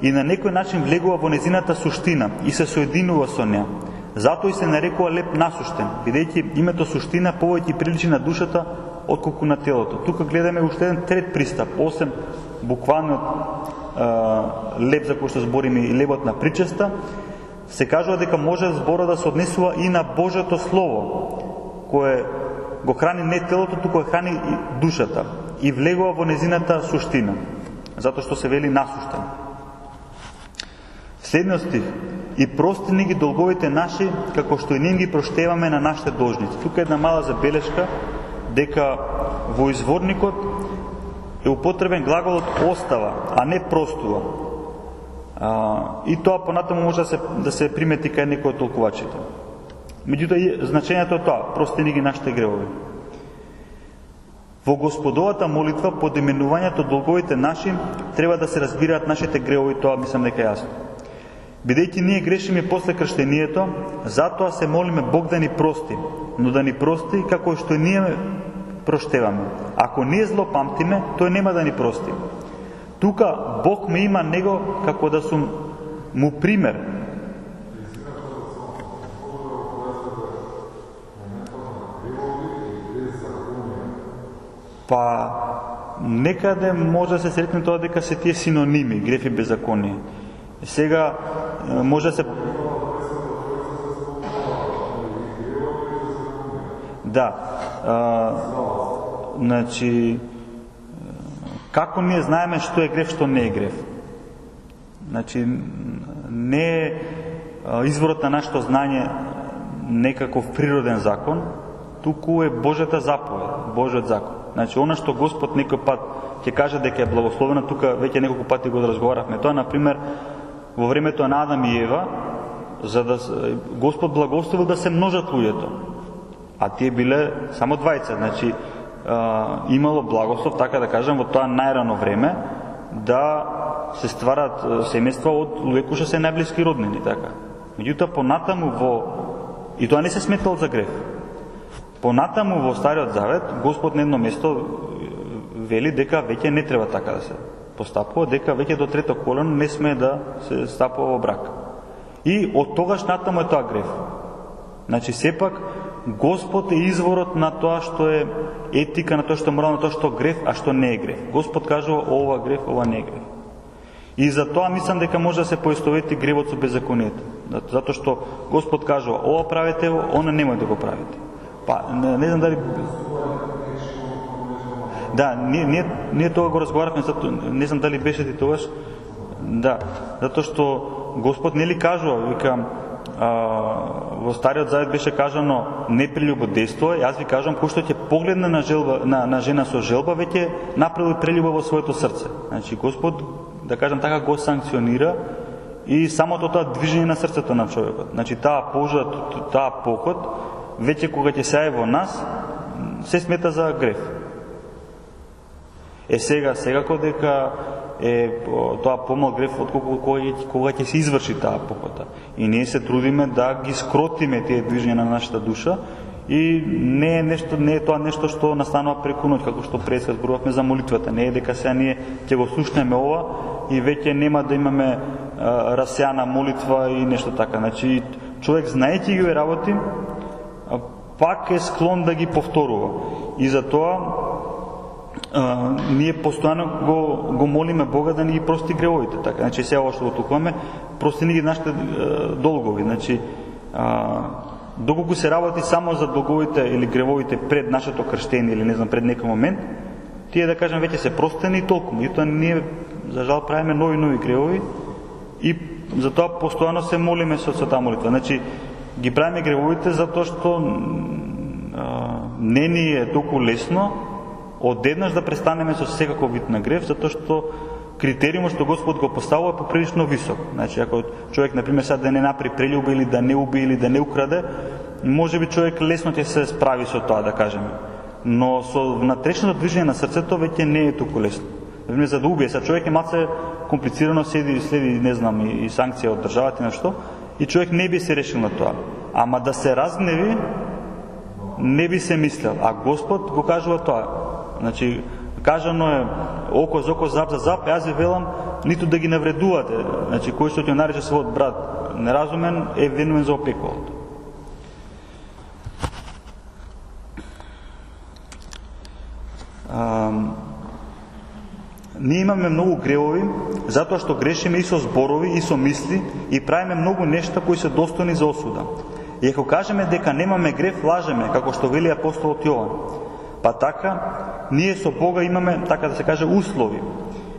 и на некој начин влегува во незината суштина и се соединува со неа. Затоа и се нарекува леб насуштен, бидејќи името суштина повеќе приличи на душата отколку на телото. Тука гледаме уште еден трет пристап, осем буквалниот леб за кој што збориме и лебот на причеста, се кажува дека може зборот да се однесува и на Божјото Слово, кое го храни не телото, туку храни и душата и влегува во незината суштина, затоа што се вели насуштен. Следниот стих: и прости ни ги долговите наши, како што и ние ги проштеваме на нашите должници. Тука е една мала забелешка дека во изворникот е употребен глаголот остава, а не простува. И тоа понатаму може да се примети кај некој од толкувачите. Меѓутоа значењето е тоа: прости ни ги нашите гревови. Во Господовата молитва под именувањето долговите наши треба да се разбираат нашите гревови, тоа мислам дека јасно. Бидејќи ние грешиме после крштението, затоа се молиме Бог да ни прости, но да ни прости како што ние проштеваме. Ако ние злопамтиме, тој нема да ни прости. Тука Бог ме има него како да сум му пример. Па некаде може да се сретне тоа дека се тие синоними, греф и беззаконие. Сега може да се... Да. Значи, како ние знаеме што е греф, што не е греф? Значи, не е изворот на нашето знање некаков природен закон, туку е Божјата заповед, Божјиот закон. Значи, она што Господ некој пат ќе каже дека е благословено, тука веќе неколку пати го разговаравме. Тоа, например, во времето на Адам и Ева, за да Господ благословил да се множат луѓето. А тие биле само двајца, значи имало благослов, така да кажем, во тоа најрано време да се стварат семејства од луѓе кои се најблиски роднини, така. Меѓутоа понатаму и тоа не се сметало за греф. Понатаму во Стариот Завет Господ на едно место вели дека веќе не треба така да се постапува, дека веќе до трето колено не сме да се стапува во брак. И од тогаш натаму е тоа греф. Значи сепак Господ е изворот на тоа што е етика, на тоа што е морално, на тоа што е греф, а што не е греф. Господ кажува ова греф, ова не е греф. И за тоа мислам дека може да се поистовети гревот со беззаконието. Затоа што Господ кажува ова правете, она немој да го правите. Па не знам дали... Да, ние тоа го разговаравме, не знам дали беше ти тогаш. Да, затоа што Господ нели кажува, вика, во Стариот Завет беше кажано не прелюбодейство, јас ви кажам кој што ќе погледне на жена со желба, веќе направил прелюба во своето срце. Значи Господ, да кажам така, го санкционира и самото тоа движење на срцето на човекот. Значи таа пожа, таа поход, веќе кога ќе се јави во нас, се смета за греф. Секако дека е тоа помал греф отколку кога ќе се изврши таа покота. И ние се трудиме да ги скротиме тие движења на нашата душа и не е тоа нешто што настанува преку ноќ, како што преска зборувавме за молитвата. Не е дека сега ние ќе го слушнеме ова и веќе нема да имаме расеана молитва и нешто така. Значи човек знаејќи ги работи, пак е склон да ги повторува. И затоа ние постојано го молиме Бога да ни ги прости гревовите, така. Значи сега ова што го тукваме, прости ни ги нашите долгови. Значи доколку се работи само за долговите или гревовите пред нашето крштење или не знам пред некој момент, тие да кажем веќе се простени и толку. И тоа ние за жал правиме нови гревови и затоа постојано се молиме со таа молитва. Значи ги правиме гревовите затоа што не ни е толку лесно одеднаш да престанеме со секаков вид на грев, затоа што критериумот што Господ го поставува е поприлично висок. Значи, ако човек, например, сега да не направи прелюба или да не уби или да не украде, може би човек лесно ќе се справи со тоа, да кажеме. Но со внатрешното движење на срцето веќе не е толку лесно. Например, за да убие, сега човек е малце комплицирано, следи, не знам, и санкција од државата и нешто, и човек не би се решил на тоа. Ама да се разгневи, не би се мислел. А Господ го кажува тоа. Значи, кажано е око за око, зап за зап, јас ви велам, ниту да ги навредувате. Значи, кој што ќе нарече својот брат неразумен, е винувен за опеколот. Ние имаме многу гревови, затоа што грешиме и со зборови, и со мисли, и правиме многу нешта кои се достојни за осуда. И ако кажеме дека немаме грев, лажеме, како што вели апостолот Јован. Па така, ние со Бога имаме, така да се каже, услови.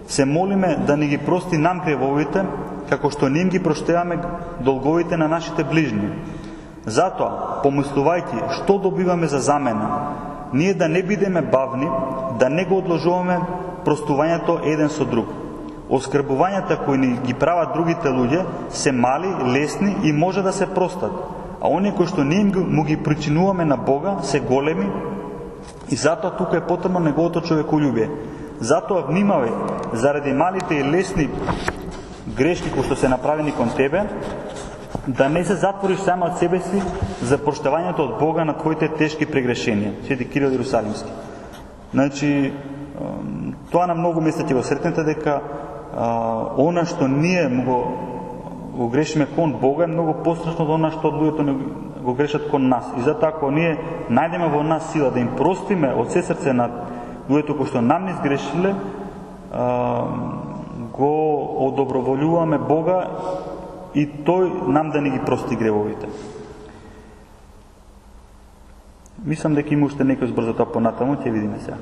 Се молиме да ни ги прости нам гревовите, како што ним ги проштеваме долговите на нашите ближни. Затоа, помислувајќи што добиваме за замена, ние да не бидеме бавни, да не го одложуваме простувањето еден со друг. Оскрбувањата кои ни ги прават другите луѓе се мали, лесни и може да се простат, а оние кои што ние му ги причинуваме на Бога се големи. И затоа тука е потребно неговото човеколюбие. Затоа внимавај заради малите и лесни грешки кои што се направени кон тебе, да не се затвориш само од себе си за проштавањето од Бога на твоите тешки прегрешенија. Свети Кирил Иерусалимски. Значи, тоа на многу места ќе го сретнете дека она што ние го грешиме кон Бога е многу пострашно од она што луѓето го грешат кон нас. И затоа ако ние најдеме во нас сила да им простиме од се срце на луѓето кои што нам не сгрешиле, го одоброволјуваме Бога и тој нам да не ги прости гревовите. Мислам дека има уште некој збор за тоа понатаму, ќе видиме сега.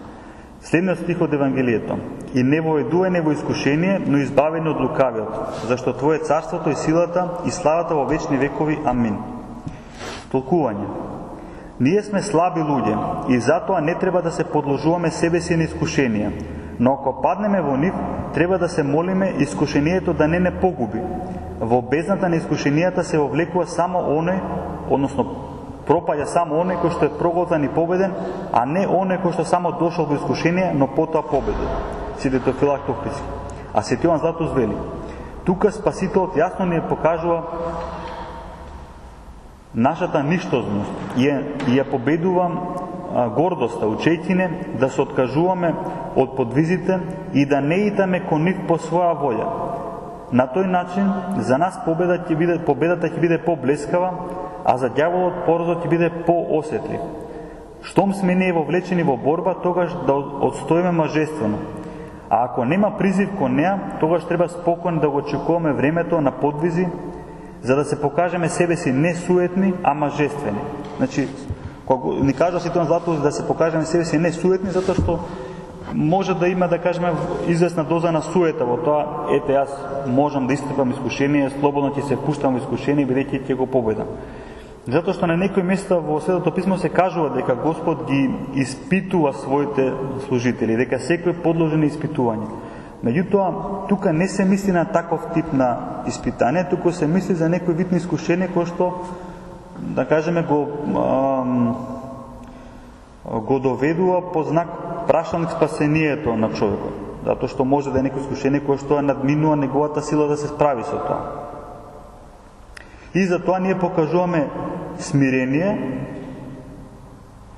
Следниот стих од Евангелието. И не воедуване во искушение, но избавени од лукавиот, зашто Твое царството и силата и славата во вечни векови. Амин. Толкување. Ние сме слаби луѓе и затоа не треба да се подложуваме себе си на искушенија, но ако паднеме во нив, треба да се молиме искушението да не погуби. Во бездната на искушенијата се вовлекува само оној, односно пропаѓа само оној кој што е проголтан и победен, а не оној кој што само дошол во искушение, но потоа победил. Свети Теофилак Тохридски. А Свети Јован Златоуст вели: тука Спасителот јасно ни покажува нашата ништозност и ја победува гордоста, учејќи не да се откажуваме од подвизите и да не итаме кон нив по своја волја. На тој начин за нас победата ќе биде поблескава, а за ѓаволот поразот ќе биде поосетлив. Штом сме ние вовлечени во борба, тогаш да одстоиме мажествено. А ако нема призив кон неа, тогаш треба спокојно да го очекуваме времето на подвизи, за да се покажеме себе си не суетни, а мажествени. Значи, кога ни кажа Свети Јован Златоуст да се покажеме себе си не суетни, затоа што може да има, да кажеме, известна доза на суета во тоа, ете јас можам да истрпам искушение, слободно ќе се пуштам во искушение, бидејќи ќе го победам. Затоа што на некои места во Светото писмо се кажува дека Господ ги испитува своите служители, дека секој подложен на испитување. Меѓутоа, тука не се мисли на таков тип на испитание, туку се мисли за некој вид на искушение кој што, да кажеме, го доведува по знак прашалник спасението на човекот. Затоа што може да е некој искушение кој што надминува неговата сила да се справи со тоа. И затоа ние покажуваме смирение,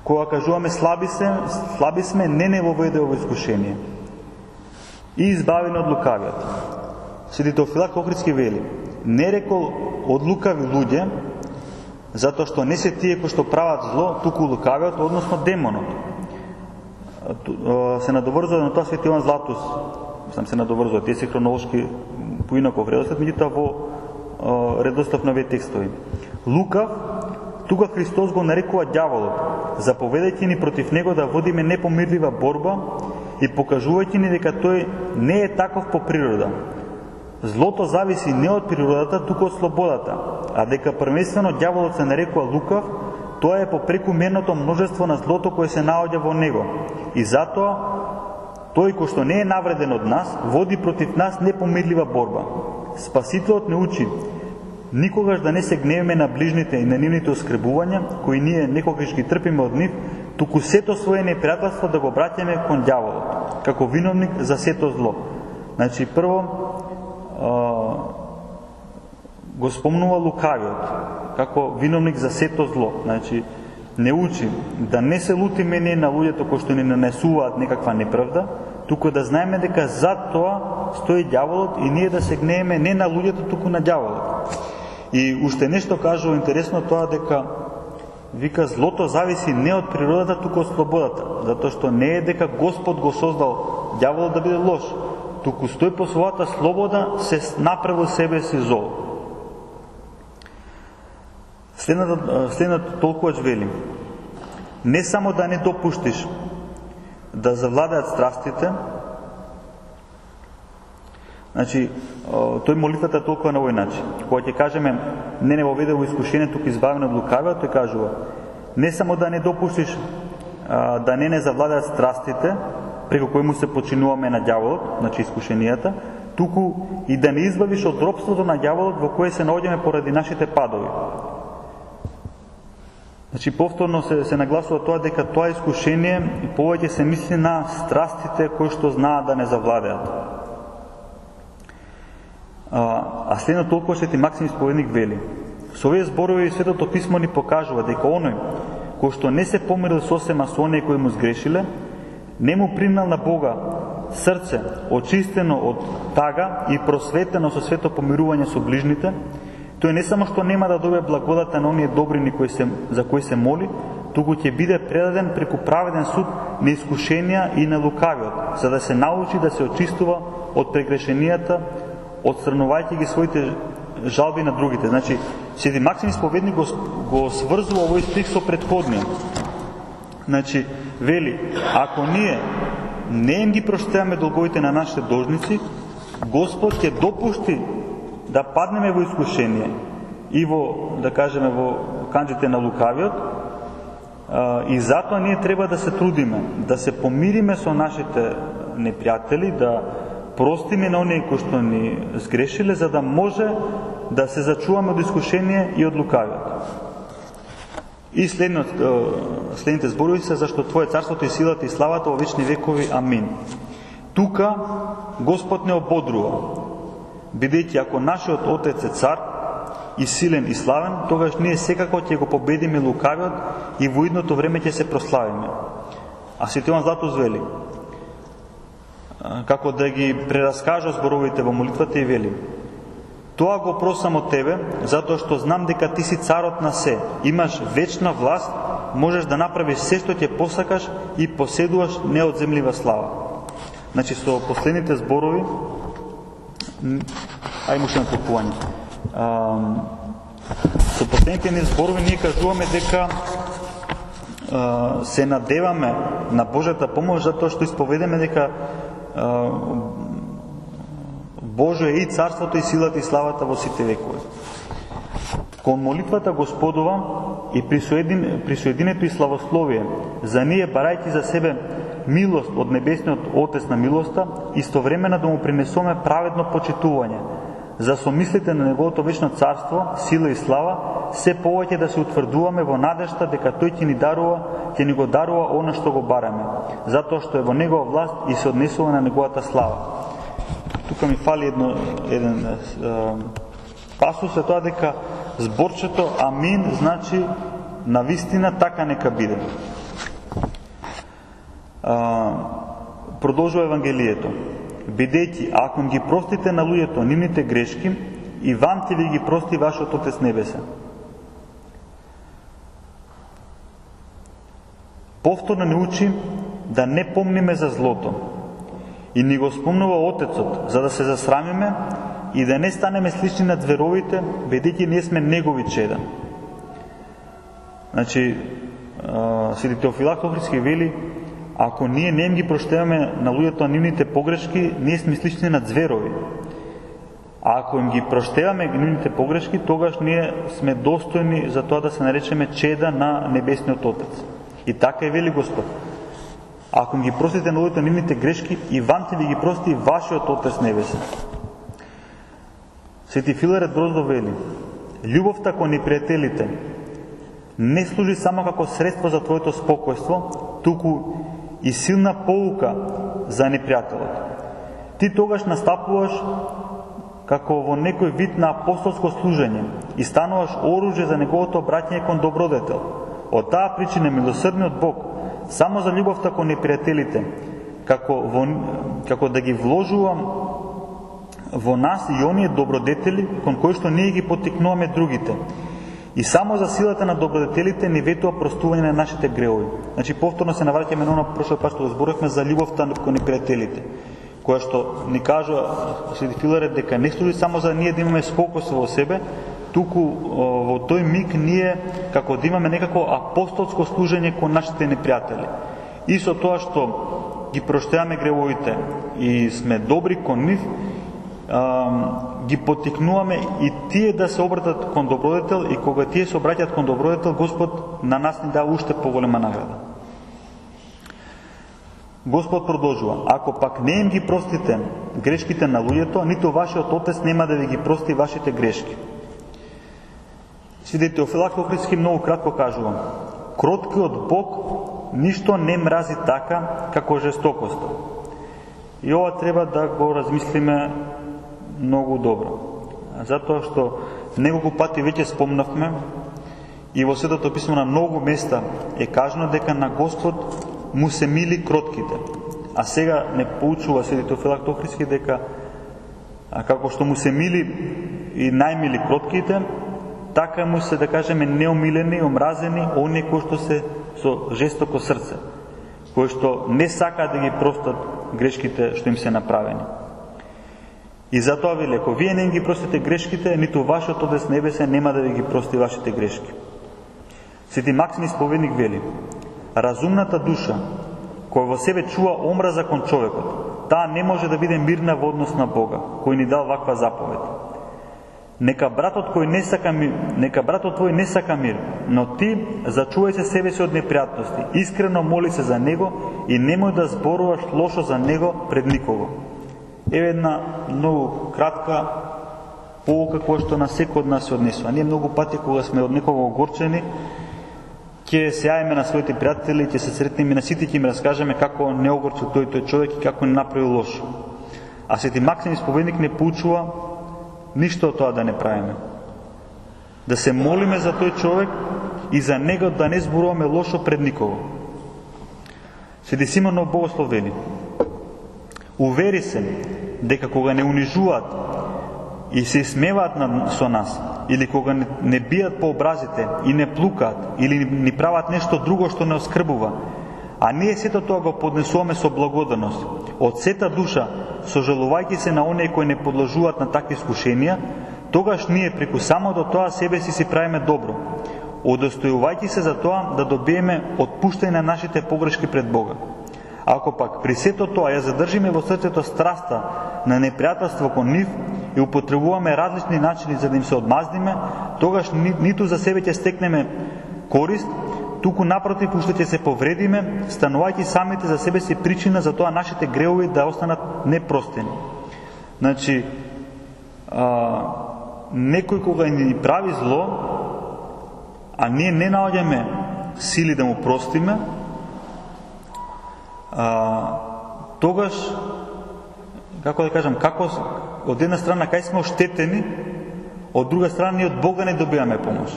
кога кажуваме слаби сме, не воведе во искушение. И избавени од лукавиот. Свети Теофилак Охридски вели: не рекол од лукави луѓе, затоа што не се тие кои што прават зло, туку лукавиот, односно демонот. Се надоврзува на тоа Свети Јован Златоуст, се надоврзува, тие се хронолошки поинаков редослед, меѓутоа во редослед на овие текстови. Лукав, тука Христос го нарекува ѓаволот, заповедајќи ни против него да водиме непомирлива борба и покажувајќи ни дека тој не е таков по природа. Злото зависи не од природата, туку од слободата, а дека првенствено ѓаволот се нарекува лукав, тоа е по прекумерното множество на злото кое се наоѓа во него. И затоа, тој кој што не е навреден од нас, води против нас непомирлива борба. Спасителот не учи никогаш да не се гневиме на ближните и на нивните оскрбувања, кои ние некогаш ги трпиме од нив, туку сето свое непријателство да го браќаме кон ѓаволот, како виновник за сето зло. Значи, прво го спомнува лукавиот, како виновник за сето зло. Значи, не учи да не се лутиме ние на луѓето кои што ни нанесуваат некаква неправда, туку да знаеме дека зад тоа стои ѓаволот и ние да се гневиме не на луѓето, туку на ѓаволот. И уште нешто кажува интересно тоа, дека вика злото зависи не од природата, туку од слободата, затоа што не е дека Господ го создал ѓаволот да биде лош, туку стои по својата слобода се направил себе си зол. Следната толкувач вели: не само да не допуштиш да завладеат страстите, значи, тој молитвата толкова на овој начин. Кога ќе кажеме не воведе во искушение, туку избавен од лукавиот, тој кажува: не само да не допуштиш да не завладеат страстите, преку кои му се починуваме на ѓаволот, значи искушенијата, туку и да не избавиш од робството на ѓаволот во кое се наоѓаме поради нашите падови. Значи, повторно се нагласува тоа дека тоа искушение повеќе се мисли на страстите кои што знаат да не завладеат. А следно толкова Свети Максим Исповедник вели: Со овие зборови Светото Писмо ни покажува дека оној кој што не се помирил сосема со оние кои му сгрешиле, не му примнал на Бога срце очистено од тага и просветено со свето помирување со ближните, тој не само што нема да добие благодата на оние добрини за кои се моли, туку ќе биде предаден преку праведен суд на искушенија и на лукавиот, за да се научи да се очистува од прегрешенијата, отстранувајќи ги своите жалби на другите. Значи, Свети Максим Исповедник го сврзува овој стих со претходниот. Значи, вели, ако ние не им ги проштеваме долговите на нашите должници, Господ ќе допушти да паднеме во искушение и во, да кажеме, во канџите на лукавиот, и затоа ние треба да се трудиме, да се помириме со нашите непријатели, да простиме на оние кои што ни сгрешиле, за да може да се зачуваме од искушение и од лукавиот. И следните зборови се: зашто Твое царството и силата и славата во вечни векови. Амин. Тука Господ не ободрува, бидејќи ако нашиот Отец е цар и силен и славен, тогаш ние секако ќе го победиме лукавиот и во идното време ќе се прославиме. А Свети Јован Златоуст вели, како да ги прераскажа зборовите во молитвата, и вели: тоа го просам од Тебе, затоа што знам дека Ти си царот на се, имаш вечна власт, можеш да направиш се што ќе посакаш и поседуваш неодземлива слава. Значи, со последните зборови, уште на толкување. Со последните ни зборови ние кажуваме дека се надеваме на Божјата помош, затоа што исповедаме дека Божјо е и царството и силата и славата во сите векови. Кон молитвата Господова и присоединето и славословие за ние, барајќи за себе милост од небесниот Отец на милоста, истовремено да му принесоме праведно почитување, за somислите на неговото вечно царство, сила и слава, се повеќе да се утврдуваме во надежта дека тој ќе ни го дарува она што го бараме, затоа што е во негова власт и се однесува на неговата слава. Тука ми фали еден пасус, е тоа дека зборчето амин значи навистина така нека биде. Продолжува Евангелието. Бидејќи, ако им ги простите на луѓето нивните грешки, и вам ќе ви ги прости вашиот Отец небесен. Повторно ни учи да не помниме за злото. И ни го спомнува Отецот, за да се засрамиме и да не станеме слични на зверовите, бидејќи ние сме негови чеда. Значи, Свети Теофилак Охридски вели, ако ние не им ги проштеваме на луѓето нивните погрешки, ние сме слични на зверови. А ако им ги проштеваме нивните погрешки, тогаш ние сме достојни за тоа да се наречеме чеда на Небесниот Отец. И така вели Господ. Ако им ги простите на луѓето нивните грешки, и вам ќе ви ги прости вашиот Отец Небесен. Свети Филарет Гроздов вели, љубовта кон непријателите не служи само како средство за твоето спокојство, туку и силна поука за непријателот. Ти тогаш настапуваш како во некој вид на апостолско служење и стануваш оружје за неговото обраќање кон добродетел. Од таа причина милосрдниот Бог само за љубовта кон непријателите, како да ги вложувам во нас и оние добродетели кон кои што ние ги поттикнуваме другите. И само за силата на добродетелите ни ветува простување на нашите греови. Значи, повторно се навраќаме на оно прошло пат што зборувавме за љубовта кон непријателите, која што ни кажува Свети Филарет дека не служи само за ние да имаме спокојство во себе, туку во тој миг ние како да имаме некако апостолско служење кон нашите непријатели. И со тоа што ги проштеваме гревовите и сме добри кон нив, ги поттикнуваме и тие да се обратат кон добродетел, и кога тие се обраќаат кон добродетел, Господ на нас ни дава уште поголема награда. Господ продолжува: ако пак не им ги простите грешките на луѓето, ниту вашиот Отец нема да ви ги прости вашите грешки. Свети Теофилак Охридски многу кратко кажува: кроткиот Бог ништо не мрази така како жестокоста. И ова треба да го размислиме многу добро. Затоа што неколку пати веќе спомнавме и во Светото писмо на многу места е кажано дека на Господ му се мили кротките. А сега не поучува Светиот Филактохриски дека како што му се мили и најмили кротките, така му се, да кажеме, неумилени, омразени оние кои што се со жестоко срце, кои што не сакаат да ги простат грешките што им се направени. И затоа ви леко, вие не ги простите грешките, ниту вашиот Отец небесен нема да ви ги прости вашите грешки. Свети Максим Исповедник вели: разумната душа, која во себе чува омраза кон човекот, таа не може да биде мирна во однос на Бога, кој ни дал ваква заповед. Нека братот твој не сака мир, но ти зачувај се себе си од непријатности, искрено моли се за него и немој да зборуваш лошо за него пред никого. Еве една многу кратка pouка која што на секој од нас се однесува. Ние многу пати кога сме од некого огорчени, ќе се јавиме на своите пријатели, ќе се сретнеме на сите, ќе им раскажеме како не огорчил тој човек и како не направил лошо. А Свети Максим Исповедник не поучува ништо од тоа да не правиме. Да се молиме за тој човек и за него да не зборуваме лошо пред никого. Свети Симонов Богослов вели: увери се дека кога не унижуваат и се смеваат со нас, или кога не бијат по образите и не плукаат, или ни прават нешто друго што не оскрбува, а ние сето тоа го поднесуваме со благодарност, од сета душа, сожалувајќи се на оние кои не подложуваат на такви искушенија, тогаш ние преку самото тоа себе си правиме добро, удостојувајќи се за тоа да добиеме отпуштање на нашите погрешки пред Бога. Ако пак при сето тоа ја задржиме во срцето страста на непријателство кон нив и употребуваме различни начини за да им се одмазниме, тогаш ниту за себе ќе стекнеме корист, туку напротив уште ќе се повредиме, станувајќи самите за себе си причина за тоа нашите греови да останат непростени. Значи, некој кога ни прави зло, а ние не наоѓаме сили да му простиме, тогаш, како да кажам, како од една страна кај сме оштетени, од друга страна ние од Бога не добиваме помош.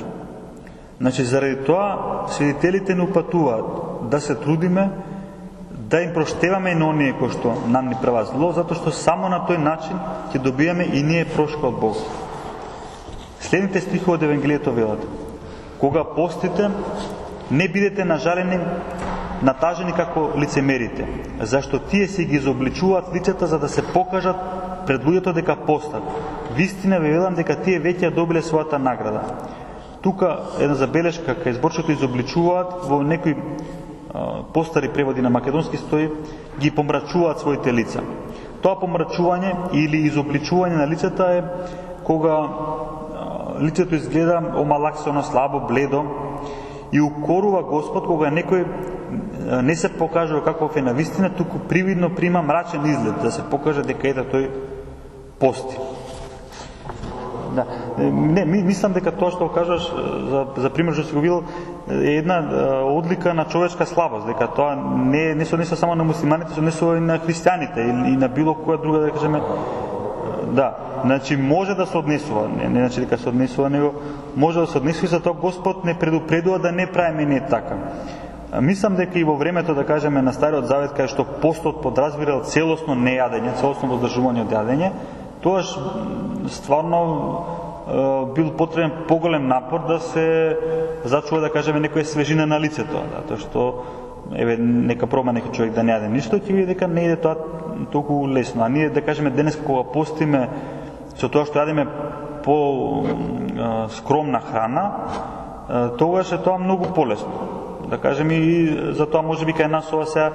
Значи, заради тоа свидетелите не упатуваат да се трудиме, да им проштеваме и на оние кои што нам ни прават зло, затоа што само на тој начин ќе добиеме и ние прошка од Бога. Следните стихови од Евангелието велат: кога постите, не бидете нажалени, натажени како лицемерите, зашто тие си ги изобличуваат лицата за да се покажат пред луѓето дека постат. Вистина ве велам дека тие веќе добиле својата награда. Тука една забелешка кај зборчето изобличуваат, во некои постари преводи на македонски стои, ги помрачуваат своите лица. Тоа помрачување или изобличување на лицата е кога лицето изгледа омалаксено, слабо, бледо и укорува Господ кога некој не се покажува каков е на вистина, туку привидно прима мрачен изглед, да се покаже дека ете тој пости. Да. Не, мислам дека тоа што кажаш за пример што си го видел е една одлика на човечка слабост, дека тоа не се однесува само на муслиманите, се однесува и на христијаните и на било која друга, да кажеме. Да, значи може да се однесува, не значи дека се однесува, него може да се однесува и за тоа Господ не предупредува да не правиме ние така. Мислам дека и во времето, да кажеме, на Стариот Завет, кај што постот подразбирал целосно нејадење, целосно воздржување од јадење, тоаш стварно бил потребен поголем напор да се зачува, да кажеме, некоја свежина на лицето, затоа што еве нека проба некој човек да не јаде ништо, ќе види дека не иде тоа толку лесно. А ние, да кажеме, денес кога постиме со тоа што јадеме по скромна храна, тогаш е тоа многу полесно. Да кажем, и за тоа може би кај нас ова сега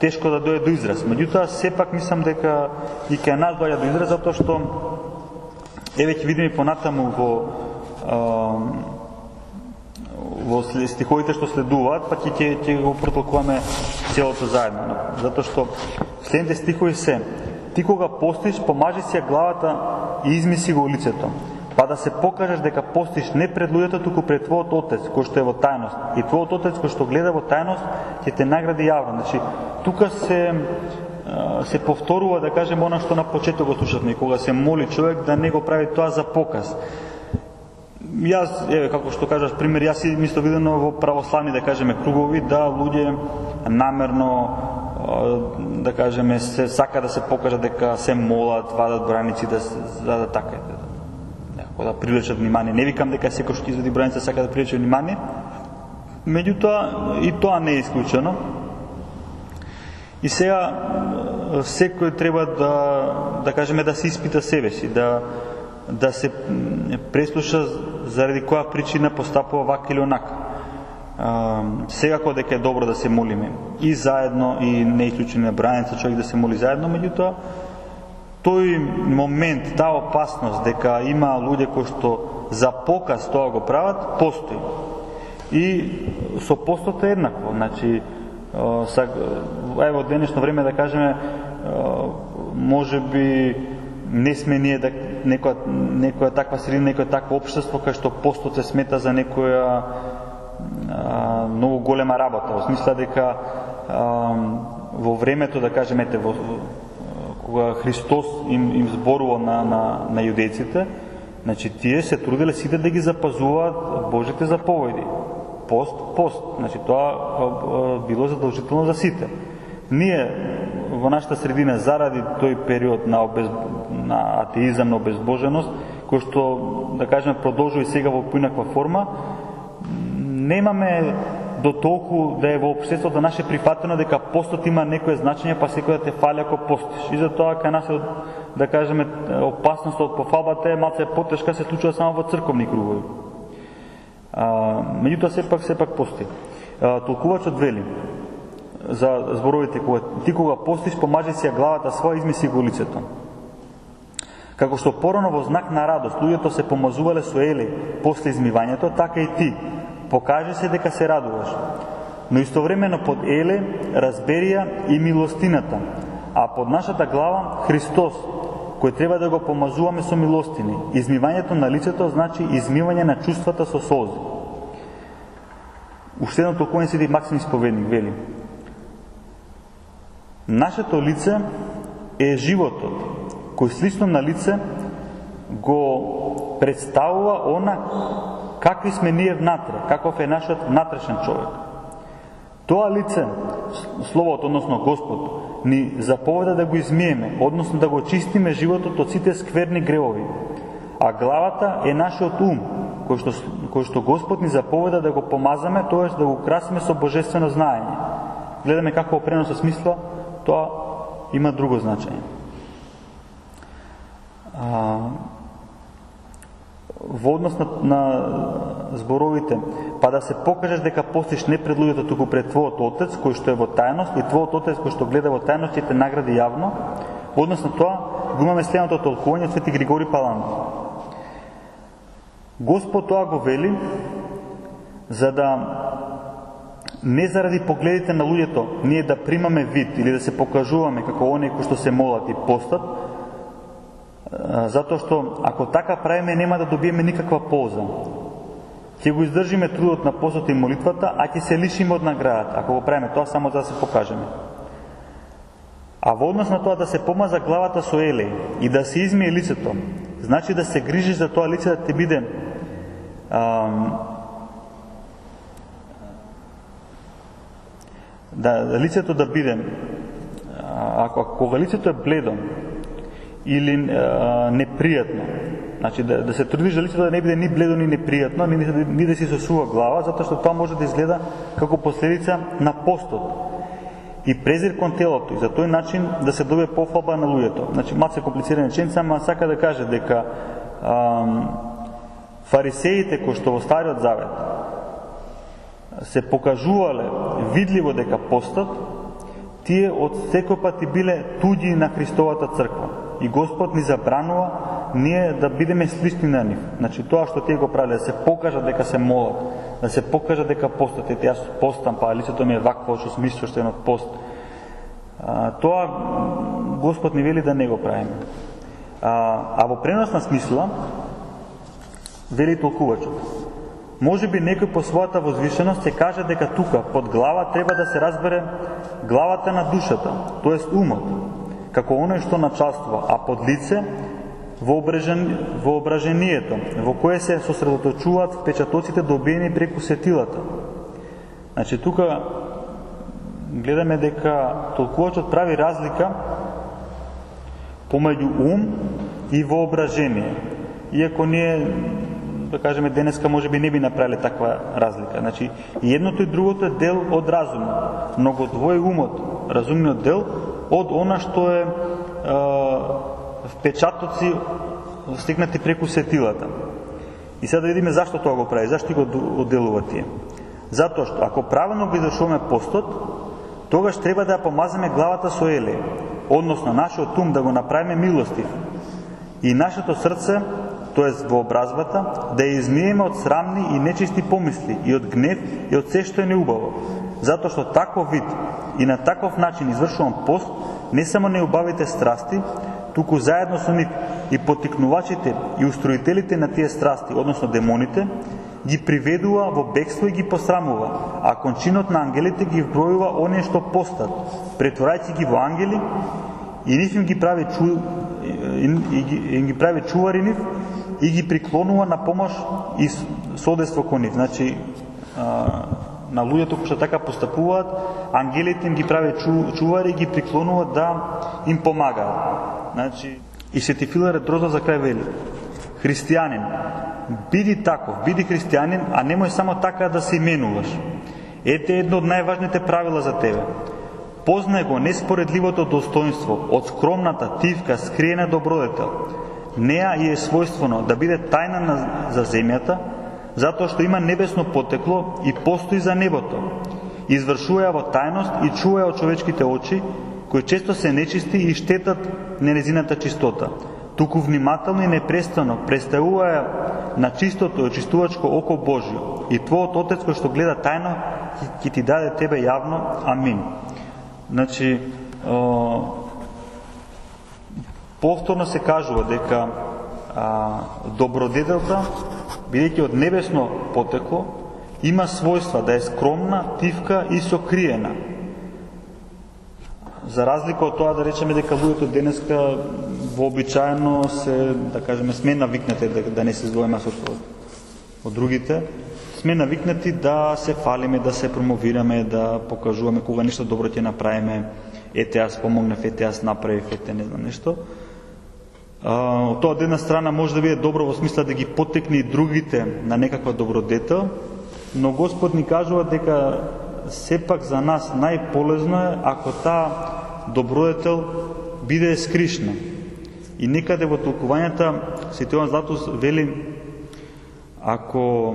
тешко да дојде до израз. Меѓутоа, сепак мислам дека и кај нас доаѓа до израз, затоа што еве ќе видиме понатаму во стиховите што следуваат, па ќе го протолкуваме целото заедно. Затоа што следните стихови се: ти кога постиш, помажи си ја главата и измиси го лицето, па да се покажеш дека постиш не пред луѓето, туку пред твојот Отец кој што е во тајност. И твојот Отец кој што гледа во тајност ќе те награди јавно. Значи, тука се повторува, да кажем, она што на почеток го слушавме, кога се моли човек да не го прави тоа за показ. Јас, како што кажаш, пример, јас си мисто видено во православни, да кажеме, кругови, да луѓе намерно, да кажеме, се сака да се покажат дека се молат, вадат браници, да така, да привлечат внимание. Не викам дека секој што извади браница сака да привлече внимание, меѓутоа и тоа не е исклучено. И сега секој треба да кажеме да се испита себе си, да се преслуша заради која причина постапува вака или онака. Секако дека е добро да се молиме и заедно, и не исклучено браница човек да се моли заедно, меѓутоа тој момент, таа опасност дека има луѓе кои што за показ тоа го прават, постои. И со постот е еднакво. Значи, во денешно време, да кажеме, може би не сме ние некоја таква средина, некоја такво општество кај што постот се смета за некоја многу голема работа. Во смисла дека во времето, да кажеме, кога Христос им зборува на јудејците, значи тие се трудиле сите да ги запазуваат Божите заповеди. Пост. Значи тоа било задолжително за сите. Ние во нашата средина, заради тој период на атеизам, на обезбоженост, кој што, да кажеме, продолжува и сега во поинаква форма, немаме до толку да е во општеството наше прифатено дека постот има некое значење, па секој да те фали ако постиш. И затоа кај нас е, да кажеме, опасноста од пофалбата е малце потешка, се случува само во црковни кругови. Меѓутоа сепак постои. Толкувачот вели за зборовите кога кога постиш, помажи си ја главата своја, изми си го лицето. Како што порано во знак на радост луѓето се помазувале со елеј после измивањето, така и ти покажи се дека се радуваш. Но истовремено под елеј разбери ја и милостината, а под нашата глава Христос, кој треба да го помазуваме со милостини. Измивањето на лицето значи измивање на чувствата со солзи. Уште едно толкување седи Максим Исповедник, вели: нашето лице е животот, кој слично на лице го представува она какви сме ние внатре, каков е нашиот внатрешен човек. Тоа лице, Словото, односно Господ, ни заповеда да го измиеме, односно да го чистиме животот од сите скверни гревови. А главата е нашиот ум, кој што Господ ни заповеда да го помазаме, тоест да го украсиме со божествено знаење. Гледаме како преносот смисла, тоа има друго значење. Во однос на зборовите, па да се покажеш дека постиш не пред луѓето, туку пред твојот Отец, кој што е во тајност, и твојот Отец кој што гледа во тајност ќе те награди јавно. Во однос на тоа, го имаме следното толкување од Свети Григори Паламов. Господ тоа го вели, за да не заради погледите на луѓето ние да примаме вид или да се покажуваме како оние кои што се молат и постат, затоа што ако така правиме нема да добиеме никаква полза. Ќе го издржиме трудот на постот и молитвата, а ќе се лишиме од наградата ако го правиме тоа само за да се покажеме. А во однос на тоа да се помаза главата со елеј и да се измие лицето, значи да се грижиш за тоа лице да те биде да лицето да биде, кога лицето е бледо или непријатно, значи да се трудиш за лицето да не биде ни бледо ни непријатно, ни да си сосува глава, затоа што тоа може да изгледа како последица на постот и презир кон телото, и за тој начин да се добие пофалба на луѓето. Значи малце комплицирана реченица, ама сака да каже дека фарисеите кои што во Стариот Завет се покажувале видливо дека постат, тие од секој пат и биле туѓи на Христовата црква. И Господ ни забранува ние да бидеме слични на нив. Значи тоа што тие го правеле, да се покажат дека се молат, да се покажат дека постат. Ете, јас постам, па лицето ми е вакво, што сум извршен од пост. Тоа Господ ни вели да не го правиме. А во преносна смисла вели толкувачот: може би некој по својата возвишеност ќе каже дека тука под глава треба да се разбере главата на душата, тоест умот, како оној што началствува, а под лице воображението, во кое се сосредоточуваат впечатоците добиени преку сетилата. Значи, тука гледаме дека толкувачот прави разлика помеѓу ум и воображение. Иако ние, да кажеме, денеска може би не би направиле таква разлика. Значи, и едното и другото е дел од разумот, но го двои умот, разумниот дел, од она што е впечатоци стекнати преку сетилата. И сега да видиме зашто тоа го прави, зашто го одделува тие. Затоа што ако правилно го извршуваме постот, тогаш треба да ја помазаме главата со еле, односно нашиот ум да го направиме милостив и нашето срце, тоест вообразбата, да ја измиеме од срамни и нечисти помисли и од гнев и од се што е неубаво. Затоа што таков вид и на таков начин извршуван пост не само неубавите страсти, туку заедно со нив и поттикнувачите и устроителите на тие страсти, односно демоните, ги приведува во бегство и ги посрамува, а кончинот на ангелите ги вбројува оние што постат, претворајќи ги во ангели, и нив им ги прави чувари нив и ги приклонува на помош и содейство кон нив. Значи, на луѓето кои што така постапуваат, ангелите им ги прави чувари и ги приклонуваат да им помагаат. Значи, и Свети Филарет Дрозда за крај вели: христијанин, биди таков, биди христијанин, а немој само така да се именуваш. Ете едно од најважните правила за тебе. Познај го неспоредливото достоинство од скромната, тивка, скриена добродетел. Неа и е својствено да биде тајна за земјата, затоа што има небесно потекло и постои за небото. Извршува во тајност и чува од човечките очи, кои често се нечисти и штетат незината чистота. Туку внимателно и непрестанно представува на чистото и очистувачко око Божјо. И твојот Отец кој што гледа тајно ќе ти даде тебе јавно. Амин. Значи, повторно се кажува дека добродетелта, бидејќи од небесно потекло, има својства да е скромна, тивка и сокриена. За разлика од тоа да речеме дека луѓето денеска вообичаено се, да кажеме, сме навикнати да не се издвоиме од другите, сме навикнати да се фалиме, да се промовираме, да покажуваме кога нешто добро ќе направиме, ете јас помогнав, ете јас направив, ете не знам нешто. Од тоа од една страна може да биде добро во смисла да ги поттекне и другите на некаква добродетел, но Господ ни кажува дека сепак за нас најполезно е ако таа добродетел биде скришна. И некаде во толкувањата Свети Јован Златус вели: ако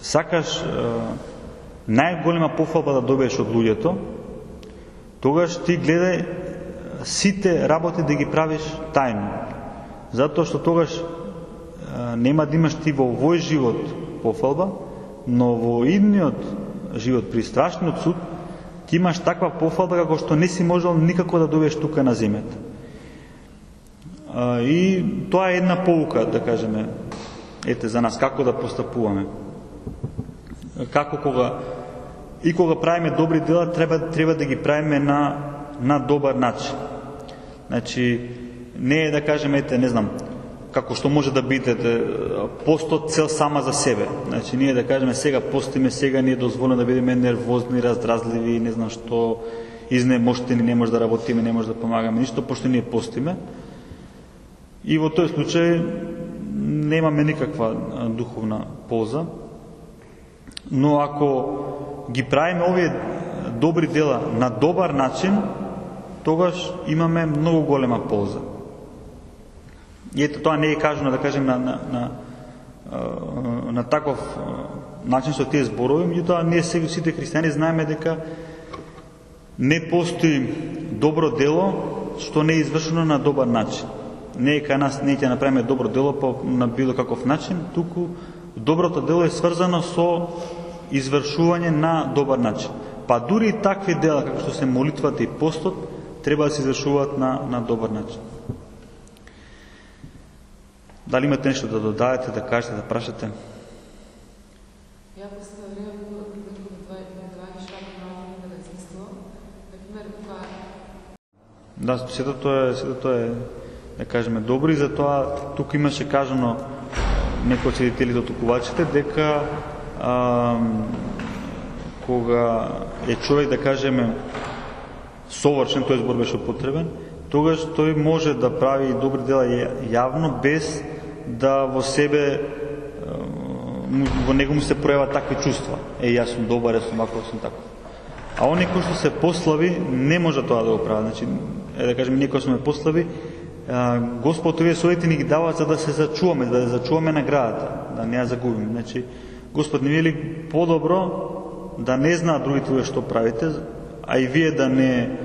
сакаш најголема пофалба да добиеш од луѓето, тогаш ти гледај сите работи да ги правиш тајно. Затоа што тогаш нема да имаш ти во овој живот пофалба, но во идниот живот, при страшниот суд, ти имаш таква пофалба како што не си можел никако да добиеш тука на земјата. И тоа е една поука, да кажеме, ете за нас, како да постапуваме. Како кога правиме добри дела, треба да ги правиме на добар начин. Значи, не е да кажеме, ете, не знам, како што може да биде постот цел сама за себе. Значи, ние да кажеме, сега постиме, сега ни е дозволено да бидеме нервозни, раздразливи, не знам што, изнемоштени, не може да работиме, не може да помагаме ништо, пошто ние постиме. И во тој случај немаме никаква духовна полза. Но ако ги правиме овие добри дела на добар начин, тогаш имаме многу голема полза. И ето тоа не е кажано, да кажем, на таков начин со тие зборови, меѓутоа ние сите христијани знаеме дека не постои добро дело што не е извршено на добар начин. Не е кај нас, не ќе направиме добро дело на било каков начин, туку доброто дело е сврзано со извршување на добар начин. Па дури и такви дела, како што се молитвата и постот, треба да се извршуваат на добар начин. Дали имате нешто да додадете, да кажете, да прашате? Ја последно време два нешта малку да размислувам. Например, кога Да, сето тоа е да кажеме, добри, затоа тука имаше кажано некои од свидетелите од тукувачите дека кога е човек, да кажеме, совршен, тој збор беше употребен, тогаш тој може да прави добри дела јавно без да во себе во него му се пројават такви чувства. Јас сум добар, јас сум ваков, сум таков. А оние кои што се послаби не може тоа да го прават. Значи, да кажеме, ние кои сме послаби, Господ овие совети ни ги дава за да се зачуваме, да зачуваме наградата, да не ја загубиме. Значи, Господ ни вели подобро да не знаат другите вие што правите, а и вие да не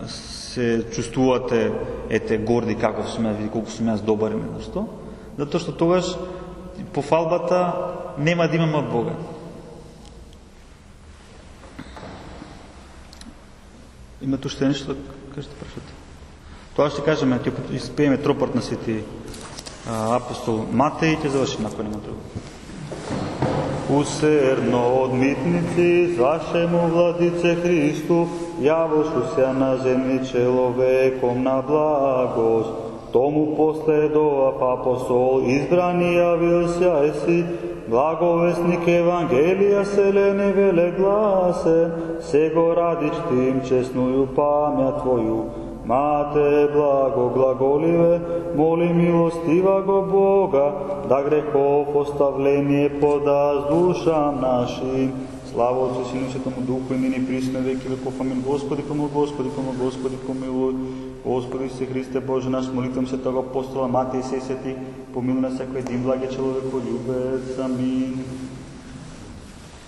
се чувствувате горди како сум јас, колку сум јас добар и нешто, затоа што тогаш пофалбата нема да имаме од Бога. Има ту што нешто да кажете, прашате? Тоа ще кажеме, ќе испееме тропорт на Свети апостол Матеј и ќе завршиме ако нема друго. Усердно од митници, вашему владице Христу, јавошу се на земји человеком на благост. Тому последува апостол, избрани јавил се си, благовестник Евангелија селени велегласен, сего радич тим честную памјат Твоју. Мате, благо, глаголиве, моли милостива го Бога, да грехов оставление подас душам нашим. Слава Отцу, Сину, Светому Духу, и ныне присно веки веков. Амин. Господи, помилуй, Господи, помилуй, Господи, помилуй. Господи се Христе Боже наш, молитвам се того апостола Матеј се сети, помилуй на секој един благе человеко, љубец. Амин.